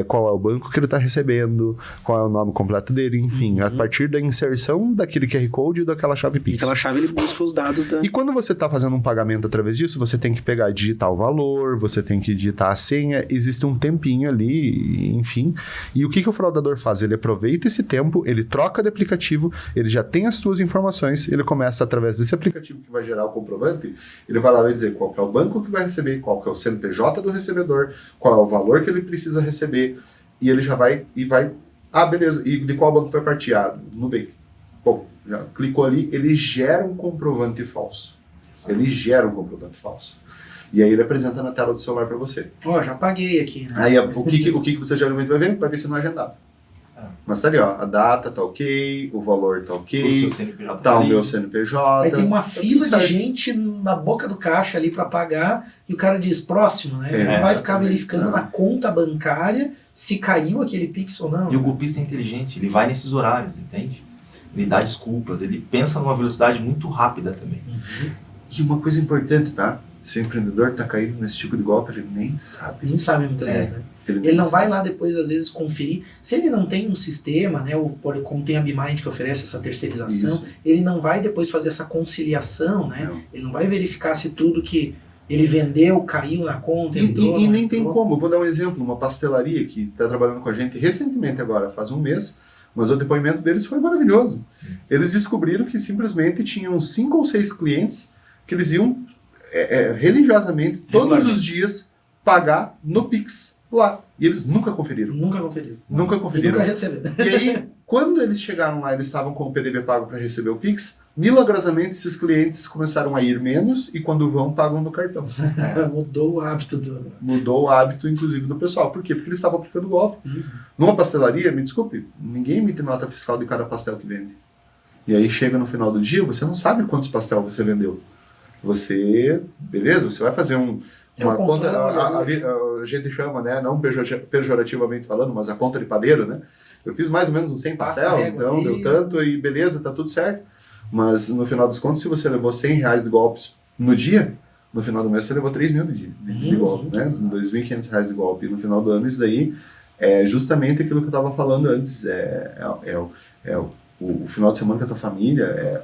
qual é o banco que ele está recebendo, qual é o nome completo dele, enfim, a partir da inserção daquele QR Code e daquela chave Pix. Aquela chave ele busca os dados da... E quando você está fazendo um pagamento através disso, você tem que pegar e digitar o valor, você tem que digitar a senha, existe um tempinho ali, enfim. E o que o fraudador faz? Ele aproveita esse tempo, ele troca de aplicativo, ele já tem as suas informações, ele começa através desse aplicativo que vai gerar o comprovante, ele vai lá e vai dizer qual que é o banco que vai receber, qual que é o CNPJ do recebedor, qual é o valor que ele precisa receber, e ele já vai beleza, e de qual banco vai partir? Nubank. Bom, já clicou ali, ele gera um comprovante falso. Ele gera um comprovante falso. E aí ele apresenta na tela do celular para você. Já paguei aqui, né? Aí o que você geralmente vai ver? Vai ver se não é agendado. Mas tá ali, ó, a data tá ok, o valor tá ok, o seu CNPJ tá o meu CNPJ. Aí tem uma tá fila de gente na boca do caixa ali para pagar e o cara diz próximo, né? Ele não vai ficar verificando na conta bancária se caiu aquele Pix ou não. E o golpista é inteligente, ele vai nesses horários, entende? Ele dá desculpas, ele pensa numa velocidade muito rápida também. E uma coisa importante, tá? Se o empreendedor tá caindo nesse tipo de golpe, ele nem sabe. Nem sabe muitas vezes, né? Ele não vai lá depois, às vezes, conferir. Se ele não tem um sistema, né, como tem a BeMind que oferece essa terceirização, ele não vai depois fazer essa conciliação, né? Não. Ele não vai verificar se tudo que ele vendeu caiu na conta. E nem tem como. Eu vou dar um exemplo. Uma pastelaria que está trabalhando com a gente recentemente agora, faz um mês, mas o depoimento deles foi maravilhoso. Sim. Eles descobriram que simplesmente tinham 5 ou 6 clientes que eles iam religiosamente, todos os dias, pagar no Pix lá. E eles nunca conferiram. Nunca conferiram. Nunca receberam. E aí, quando eles chegaram lá, eles estavam com o PDV pago para receber o Pix, milagrosamente esses clientes começaram a ir menos e quando vão, pagam no cartão. Mudou o hábito Mudou o hábito, inclusive, do pessoal. Por quê? Porque eles estavam aplicando golpe. Numa pastelaria, me desculpe, ninguém emite nota fiscal de cada pastel que vende. E aí chega no final do dia, você não sabe quantos pastel você vendeu. Você vai fazer uma conta, a gente chama, né, não pejorativamente falando, mas a conta de padeiro, né? Eu fiz mais ou menos uns 100 pastel, então deu tanto e beleza, tá tudo certo. Mas no final dos contos, se você levou R$100 de golpes no dia, no final do mês você levou 3 mil de golpe, né? R$2.500 de golpe. E no final do ano isso daí é justamente aquilo que eu estava falando antes, o final de semana com a tua família,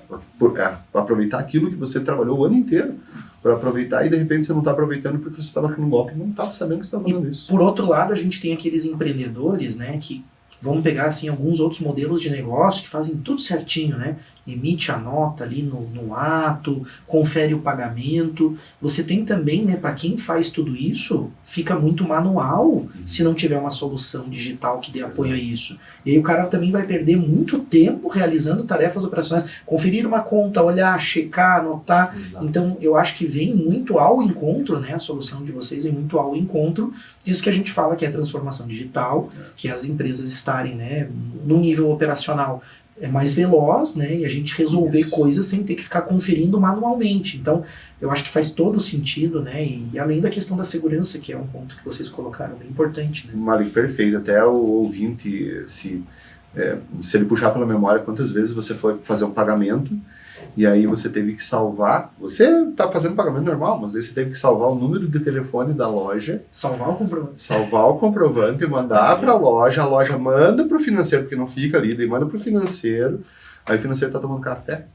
aproveitar aquilo que você trabalhou o ano inteiro para aproveitar e de repente você não está aproveitando porque você estava no golpe e não estava sabendo que você estava fazendo isso. Por outro lado, a gente tem aqueles empreendedores, né, que vamos pegar assim alguns outros modelos de negócio que fazem tudo certinho, né? Emite a nota ali no ato, confere o pagamento. Você tem também, né, para quem faz tudo isso, fica muito manual se não tiver uma solução digital que dê apoio a isso. E aí o cara também vai perder muito tempo realizando tarefas operacionais, conferir uma conta, olhar, checar, anotar. Exato. Então eu acho que vem muito ao encontro, né, a solução de vocês vem muito ao encontro disso que a gente fala que é a transformação digital, que as empresas estarem, né, no nível operacional mais veloz, né, e a gente resolver coisas sem ter que ficar conferindo manualmente. Então, eu acho que faz todo sentido, né, e além da questão da segurança, que é um ponto que vocês colocaram, bem importante, né. Malik, perfeito. Até o ouvinte, se ele puxar pela memória quantas vezes você foi fazer um pagamento e aí você teve que salvar, você está fazendo pagamento normal, mas aí você teve que salvar o número de telefone da loja, salvar o comprovante, mandar para a loja manda para o financeiro, porque não fica ali, daí manda para o financeiro, aí o financeiro está tomando café,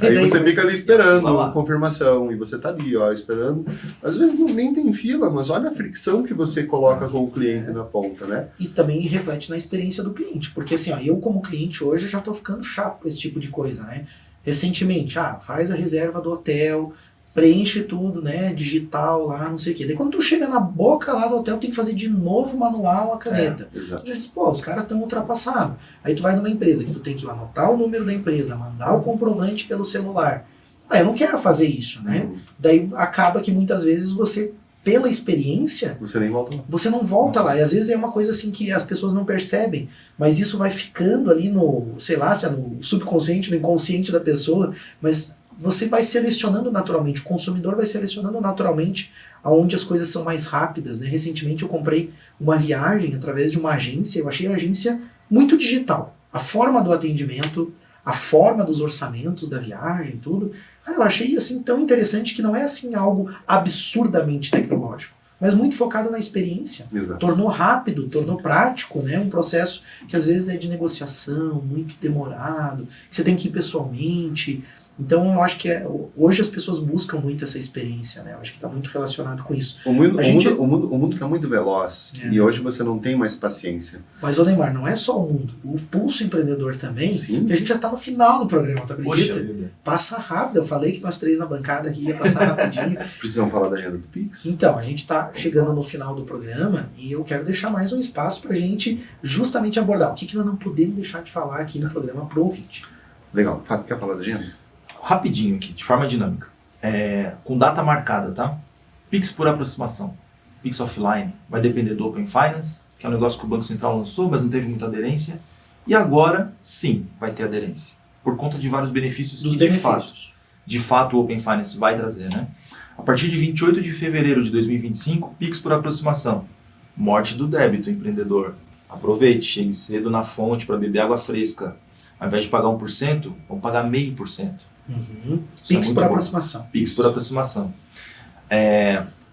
aí você fica ali esperando a confirmação, e você está ali, ó, esperando, às vezes nem tem fila, mas olha a fricção que você coloca com o cliente na ponta, né? E também reflete na experiência do cliente, porque assim, ó, eu como cliente hoje já estou ficando chato com esse tipo de coisa, né? Recentemente, faz a reserva do hotel, preenche tudo, né, digital lá, não sei o quê. Daí quando tu chega na boca lá do hotel, tem que fazer de novo manual a caneta. Exato. Tu já diz, pô, os caras estão ultrapassados. Aí tu vai numa empresa que tu tem que anotar o número da empresa, mandar o comprovante pelo celular. Ah, eu não quero fazer isso, né? Daí acaba que muitas vezes você, pela experiência, Você nem volta lá. você não volta lá. E às vezes é uma coisa assim que as pessoas não percebem, mas isso vai ficando ali no, sei lá, se é no subconsciente, no inconsciente da pessoa, mas você vai selecionando naturalmente, o consumidor vai selecionando naturalmente aonde as coisas são mais rápidas, né? Recentemente eu comprei uma viagem através de uma agência, eu achei a agência muito digital. A forma do atendimento, a forma dos orçamentos da viagem, tudo. Cara, eu achei assim tão interessante que não é assim algo absurdamente tecnológico, mas muito focado na experiência. Exato. Tornou rápido, tornou prático, né? Um processo que às vezes é de negociação, muito demorado, que você tem que ir pessoalmente. Então eu acho que hoje as pessoas buscam muito essa experiência, né? Eu acho que está muito relacionado com isso. O mundo está muito veloz É. e hoje você não tem mais paciência. Mas, ô Neymar, não é só o mundo. O Pulso Empreendedor também, Sim. que a gente já está no final do programa, tu acredita? Poxa vida. Passa rápido. Eu falei que nós três na bancada aqui ia passar rapidinho. Precisamos falar da agenda do Pix? Então, a gente está chegando no final do programa e eu quero deixar mais um espaço para a gente justamente abordar o que nós não podemos deixar de falar aqui no programa pro ouvinte. Legal. Fábio, quer falar da agenda? Rapidinho aqui, de forma dinâmica. Com data marcada, tá? Pix por aproximação. Pix offline. Vai depender do Open Finance, que é um negócio que o Banco Central lançou, mas não teve muita aderência. E agora, sim, vai ter aderência. Por conta de vários benefícios Dos que, benefícios. de fato, o Open Finance vai trazer, né? A partir de 28 de fevereiro de 2025, Pix por aproximação. Morte do débito, empreendedor. Aproveite, chegue cedo na fonte para beber água fresca. Ao invés de pagar 1%, vamos pagar 0,5%. Uhum. Isso é Pix muito por bom. aproximação. Pix por aproximação.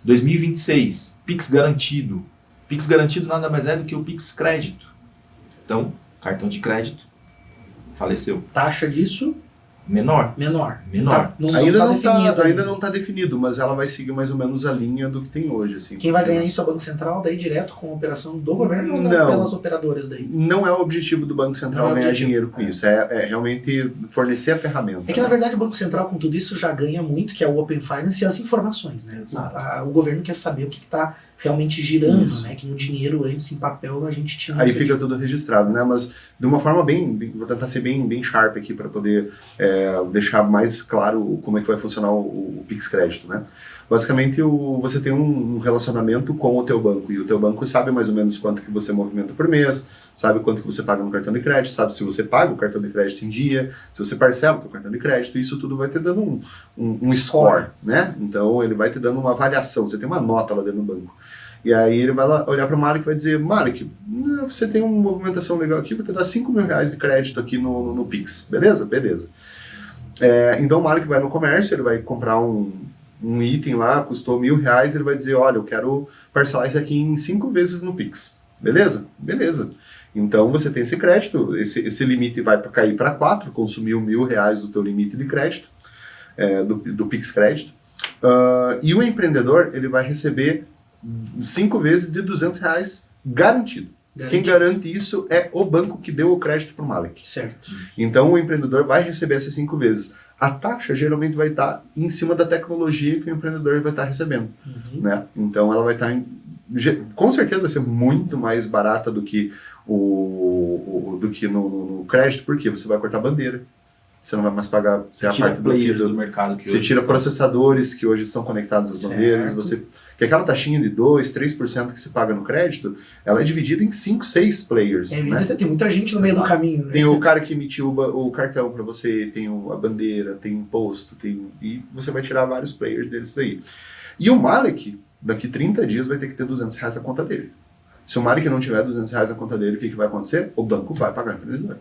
2026, Pix garantido. Pix garantido nada mais é do que o Pix crédito. Então, cartão de crédito faleceu. Taxa disso, Menor. menor. Menor. Tá, não Ainda tá não definido está ainda não tá definido, mas ela vai seguir mais ou menos a linha do que tem hoje. Assim. Quem vai ganhar isso é o Banco Central, daí direto com a operação do governo ou não Não. pelas operadoras daí? Não é o objetivo do Banco Central Não é o ganhar objetivo. dinheiro com isso, é realmente fornecer a ferramenta. É que, na verdade, o Banco Central, com tudo isso, já ganha muito, que é o Open Finance e as informações, né? Exato. O governo quer saber o que está realmente girando, Isso. né? Que no dinheiro, antes, em papel, a gente tinha... Aí essa fica dificuldade. tudo registrado, né? Mas de uma forma vou tentar ser bem sharp aqui para poder deixar mais claro como é que vai funcionar o Pix Crédito, né? Basicamente, você tem um relacionamento com o teu banco, e o teu banco sabe mais ou menos quanto que você movimenta por mês, sabe quanto que você paga no cartão de crédito, sabe se você paga o cartão de crédito em dia, se você parcela o teu cartão de crédito, isso tudo vai te dando um score, né? Então, ele vai te dando uma avaliação, você tem uma nota lá dentro do banco. E aí ele vai lá olhar para o Malik e vai dizer, Malik, você tem uma movimentação legal aqui, vou te dar R$5.000 de crédito aqui no Pix, beleza? Beleza. Então o Malik vai no comércio, ele vai comprar um item lá, custou R$1.000, ele vai dizer, olha, eu quero parcelar isso aqui em 5 vezes no Pix, beleza? Beleza. Então você tem esse crédito, esse limite vai cair para 4, consumiu R$1.000 do teu limite de crédito, do Pix Crédito, e o empreendedor ele vai receber 5 vezes de R$200 garantido. Quem garante isso é o banco que deu o crédito para o Malik. Certo. Então o empreendedor vai receber essas 5 vezes. A taxa geralmente vai estar em cima da tecnologia que o empreendedor vai estar recebendo. Uhum. Né? Então ela vai estar com certeza vai ser muito mais barata do que no crédito, porque você vai cortar bandeira. Você não vai mais pagar, você é a Tira parte do players FII, do mercado que você hoje tira estão- processadores que hoje estão conectados às Certo. bandeiras, que aquela taxinha de 2, 3% que se paga no crédito, ela é dividida em 5, 6 players. É, Né? você tem muita gente no meio do Exato. caminho, né? Tem o cara que emitiu o cartão para você, tem a bandeira, tem o imposto, e você vai tirar vários players desses aí. E o Malik, daqui 30 dias, vai ter que ter R$200 na conta dele. Se o Malik não tiver R$200 na conta dele, o que vai acontecer? O banco vai pagar o empreendedor.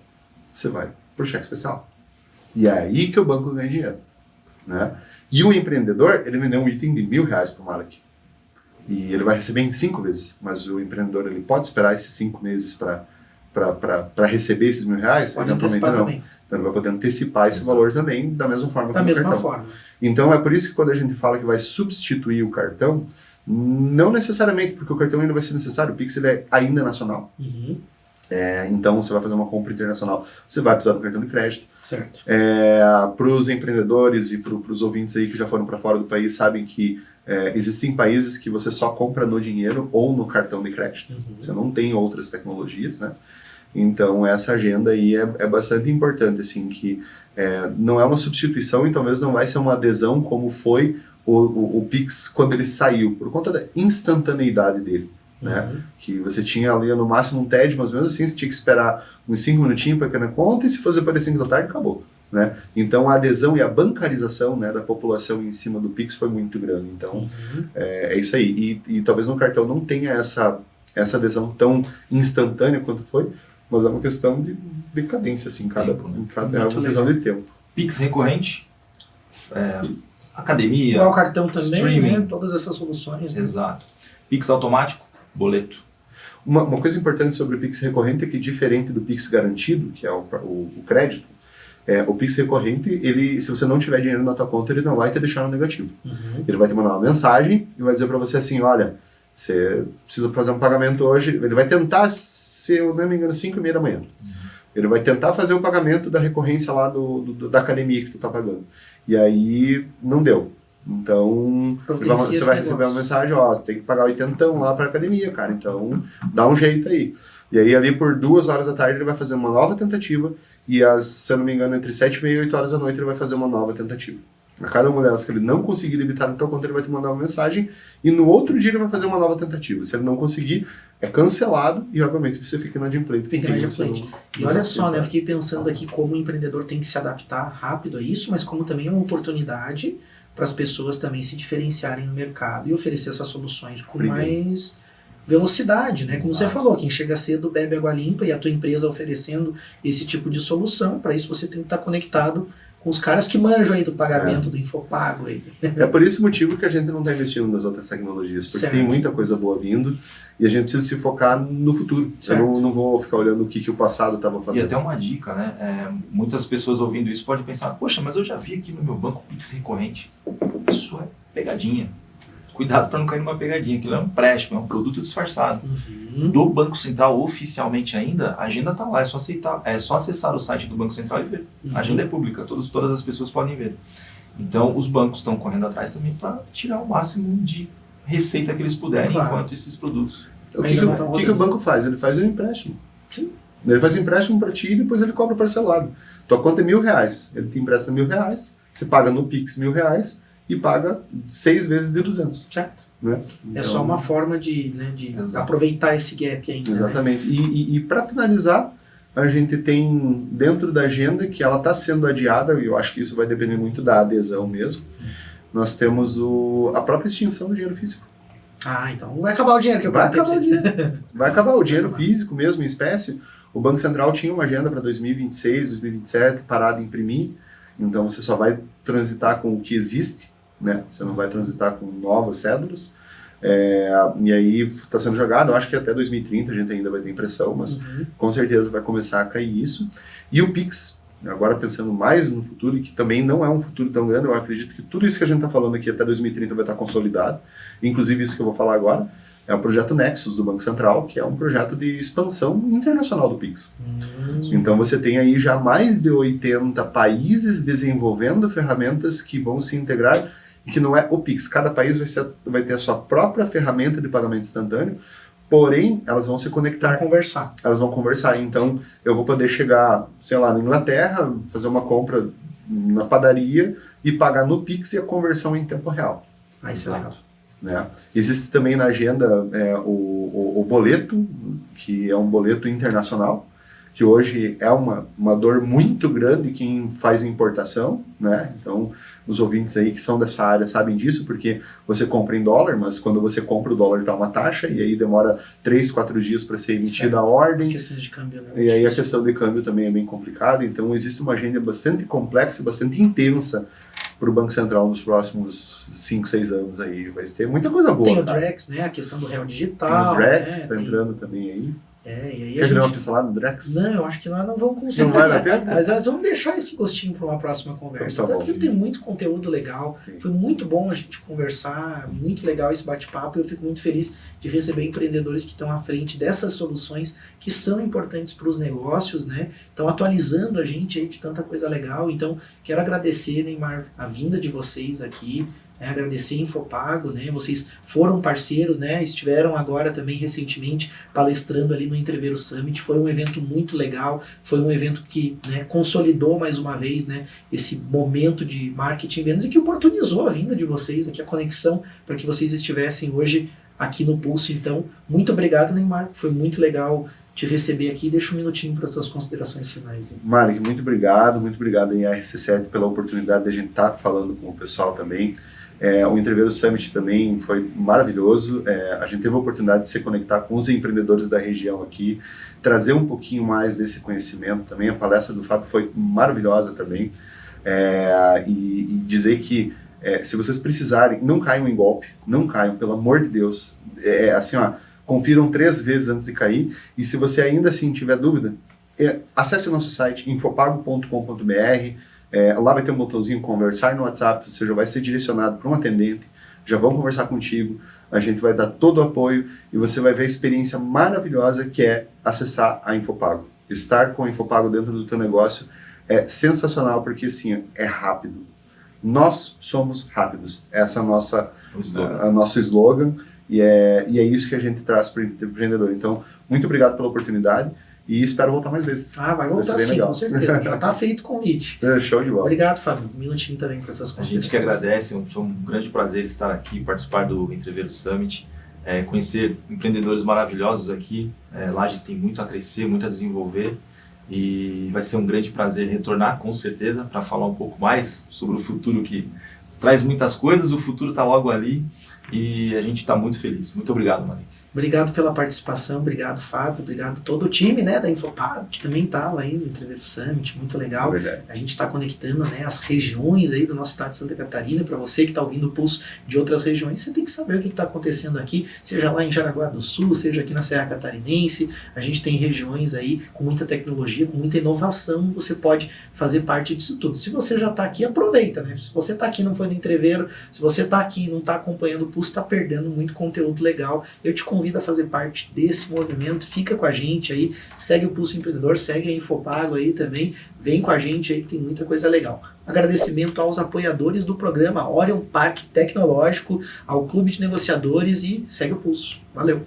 Você vai pro cheque especial. E é aí que o banco ganha dinheiro. Né? E o empreendedor, ele vendeu um item de R$1.000 para o Malik. E ele vai receber em 5 vezes. Mas o empreendedor ele pode esperar esses 5 meses para receber esses R$1.000? Pode Eventualmente antecipar não. também. Então ele vai poder antecipar esse valor também, da mesma forma Da que o mesma cartão. forma. Então é por isso que quando a gente fala que vai substituir o cartão, não necessariamente, porque o cartão ainda vai ser necessário, o Pix ele é ainda nacional. Uhum. Então, você vai fazer uma compra internacional, você vai precisar do cartão de crédito. Certo. Para os empreendedores e para os ouvintes aí que já foram para fora do país, sabem que existem países que você só compra no dinheiro ou no cartão de crédito. Você não tem outras tecnologias, né? Então, essa agenda aí é bastante importante, assim, que não é uma substituição e talvez não vai ser uma adesão como foi o Pix quando ele saiu, por conta da instantaneidade dele. Né? Que você tinha ali no máximo um TED, mas mesmo assim você tinha que esperar uns 5 minutinhos para cair na conta e se fosse para 5 da tarde, acabou. Né? Então a adesão e a bancarização, né, da população em cima do Pix foi muito grande. Então é isso aí. E talvez no cartão não tenha essa adesão tão instantânea quanto foi, mas é uma questão de decadência, assim, é uma questão de tempo. Pix recorrente, academia, o cartão também, streaming, né? Todas essas soluções. Né? Exato. Pix automático, boleto. Uma coisa importante sobre o Pix recorrente é que, diferente do Pix garantido, que é o crédito, o Pix recorrente, ele, se você não tiver dinheiro na tua conta, ele não vai te deixar no negativo. Ele vai te mandar uma mensagem e vai dizer para você assim, olha, você precisa fazer um pagamento hoje, ele vai tentar, se eu não me engano, 5h30 da manhã. Ele vai tentar fazer o pagamento da recorrência lá da academia que tu tá pagando. E aí, não deu. Então, você vai receber uma mensagem, você tem que pagar 80 lá para academia, cara. Então, dá um jeito aí. E aí, ali por 2 horas da tarde, ele vai fazer uma nova tentativa. E, se eu não me engano, entre 7h30 e 8 horas da noite, ele vai fazer uma nova tentativa. A cada uma delas que ele não conseguir debitar na tua conta, ele vai te mandar uma mensagem. E no outro dia, ele vai fazer uma nova tentativa. Se ele não conseguir, é cancelado. E, obviamente, você fica inadimplente. E olha só, né? Eu fiquei pensando aqui como o empreendedor tem que se adaptar rápido a isso, mas como também é uma oportunidade para as pessoas também se diferenciarem no mercado e oferecer essas soluções com mais velocidade, né? Como você falou, quem chega cedo bebe água limpa e a tua empresa oferecendo esse tipo de solução, para isso você tem que estar conectado com os caras que manjam aí do pagamento, do Infopago. Aí. É por esse motivo que a gente não está investindo nas outras tecnologias, porque tem muita coisa boa vindo e a gente precisa se focar no futuro. Certo. Eu não vou ficar olhando o que o passado estava fazendo. E até uma dica, né? Muitas pessoas ouvindo isso podem pensar, poxa, mas eu já vi aqui no meu banco Pix recorrente. Isso é pegadinha. Cuidado para não cair numa pegadinha. Aquilo é um empréstimo, é um produto disfarçado. Do Banco Central, oficialmente ainda, a agenda está lá, é só acessar o site do Banco Central e ver. A agenda é pública, todas as pessoas podem ver. Então, os bancos estão correndo atrás também para tirar o máximo de receita que eles puderem enquanto esses produtos. O que o banco faz? Ele faz um empréstimo. Sim. Ele faz um empréstimo para ti e depois ele cobra parcelado. Tua conta é R$1.000, ele te empresta R$1.000, você paga no Pix R$1.000 e paga 6 vezes de 200. Certo. Né? Então, é só uma forma de aproveitar esse gap ainda. Exatamente. Né? E para finalizar, a gente tem dentro da agenda que ela está sendo adiada, e eu acho que isso vai depender muito da adesão mesmo, nós temos a própria extinção do dinheiro físico. Então vai acabar o dinheiro que eu Vai acabar o dinheiro. Vai acabar o dinheiro físico mesmo, em espécie. O Banco Central tinha uma agenda para 2026, 2027, parar de imprimir. Então você só vai transitar com o que existe, né? Você não vai transitar com novas cédulas. E aí está sendo jogado, eu acho que até 2030 a gente ainda vai ter impressão, mas com certeza vai começar a cair isso. E o Pix, agora pensando mais no futuro, e que também não é um futuro tão grande, eu acredito que tudo isso que a gente está falando aqui até 2030 vai estar consolidado, inclusive isso que eu vou falar agora, é o projeto Nexus do Banco Central, que é um projeto de expansão internacional do Pix. Então você tem aí já mais de 80 países desenvolvendo ferramentas que vão se integrar, e que não é o Pix. Cada país vai ter a sua própria ferramenta de pagamento instantâneo, porém, elas vão se conectar. Elas vão conversar. Então, eu vou poder chegar, sei lá, na Inglaterra, fazer uma compra na padaria e pagar no Pix e a conversão em tempo real. Isso é legal. Né? Existe também na agenda o boleto, que é um boleto internacional, que hoje é uma dor muito grande quem faz importação, né? Então, os ouvintes aí que são dessa área sabem disso, porque você compra em dólar, mas quando você compra o dólar está uma taxa, e aí demora 3, 4 dias para ser emitida a ordem. As questões de câmbio, né? E aí a questão de câmbio também é bem complicada, então existe uma agenda bastante complexa, bastante intensa para o Banco Central nos próximos 5, 6 anos aí. Vai ter muita coisa boa. Tem o Drex, né? A questão do real digital. Tem o Drex, que está entrando também aí. E aí Quer dar uma pincelada no Drex? Não, eu acho que nós não vamos conseguir. Não vale a pena? Mas nós vamos deixar esse gostinho para uma próxima conversa. Então, tá Tanto bom. que tem muito conteúdo legal. Sim. Foi muito bom a gente conversar, muito legal esse bate-papo. Eu fico muito feliz de receber empreendedores que estão à frente dessas soluções que são importantes para os negócios, né? Estão atualizando a gente aí de tanta coisa legal. Então, quero agradecer, Neymar, a vinda de vocês aqui. Agradecer a Infopago, né? Vocês foram parceiros, né? Estiveram agora também recentemente palestrando ali no Entreveiro Summit. Foi um evento muito legal, foi um evento que, né, consolidou mais uma vez, né, esse momento de marketing e vendas e que oportunizou a vinda de vocês aqui, a conexão para que vocês estivessem hoje aqui no Pulso. Então, muito obrigado, Neymar. Foi muito legal te receber aqui. Deixa um minutinho para as suas considerações finais. Né? Malik, muito obrigado em RC7 pela oportunidade de a gente estar falando com o pessoal também. O Entreveiro Summit também foi maravilhoso. A gente teve a oportunidade de se conectar com os empreendedores da região aqui, trazer um pouquinho mais desse conhecimento também. A palestra do Fábio foi maravilhosa também. E dizer que se vocês precisarem, não caiam em golpe, não caiam, pelo amor de Deus. Assim, ó, confiram 3 vezes antes de cair. E se você ainda assim tiver dúvida, acesse o nosso site infopago.com.br. Lá vai ter um botãozinho conversar no WhatsApp, você já vai ser direcionado para um atendente, já vão conversar contigo, a gente vai dar todo o apoio e você vai ver a experiência maravilhosa que é acessar a Infopago. Estar com a Infopago dentro do teu negócio é sensacional, porque assim, é rápido. Nós somos rápidos. Essa é a nosso slogan e é isso que a gente traz para o empreendedor. Então, muito obrigado pela oportunidade. E espero voltar mais vezes. Vai voltar sim, legal. Com certeza. Já está feito o convite. Show de bola. Obrigado, Fábio. Um minutinho também para essas considerações. A gente que agradece, foi um grande prazer estar aqui, participar do Entreveiro Summit, conhecer empreendedores maravilhosos aqui. Lages tem muito a crescer, muito a desenvolver e vai ser um grande prazer retornar, com certeza, para falar um pouco mais sobre o futuro que traz muitas coisas, o futuro está logo ali e a gente está muito feliz. Muito obrigado, Malik. Obrigado pela participação, obrigado, Fábio, obrigado todo o time, né, da Infopago, que também estava aí no Entreveiro Summit, muito legal. Verdade. A gente está conectando, né, as regiões aí do nosso estado de Santa Catarina. Para você que está ouvindo o Pulso de outras regiões, você tem que saber o que está acontecendo aqui, seja lá em Jaraguá do Sul, seja aqui na Serra Catarinense. A gente tem regiões aí com muita tecnologia, com muita inovação, você pode fazer parte disso tudo. Se você já está aqui, aproveita, né? Se você está aqui e não foi no Entreveiro, se você está aqui e não está acompanhando o Pulso, está perdendo muito conteúdo legal. Eu te convido a fazer parte desse movimento, fica com a gente aí, segue o Pulso Empreendedor, segue a Infopago aí também, vem com a gente aí que tem muita coisa legal. Agradecimento aos apoiadores do programa Orion Parque Tecnológico, ao Clube de Negociadores e segue o Pulso. Valeu!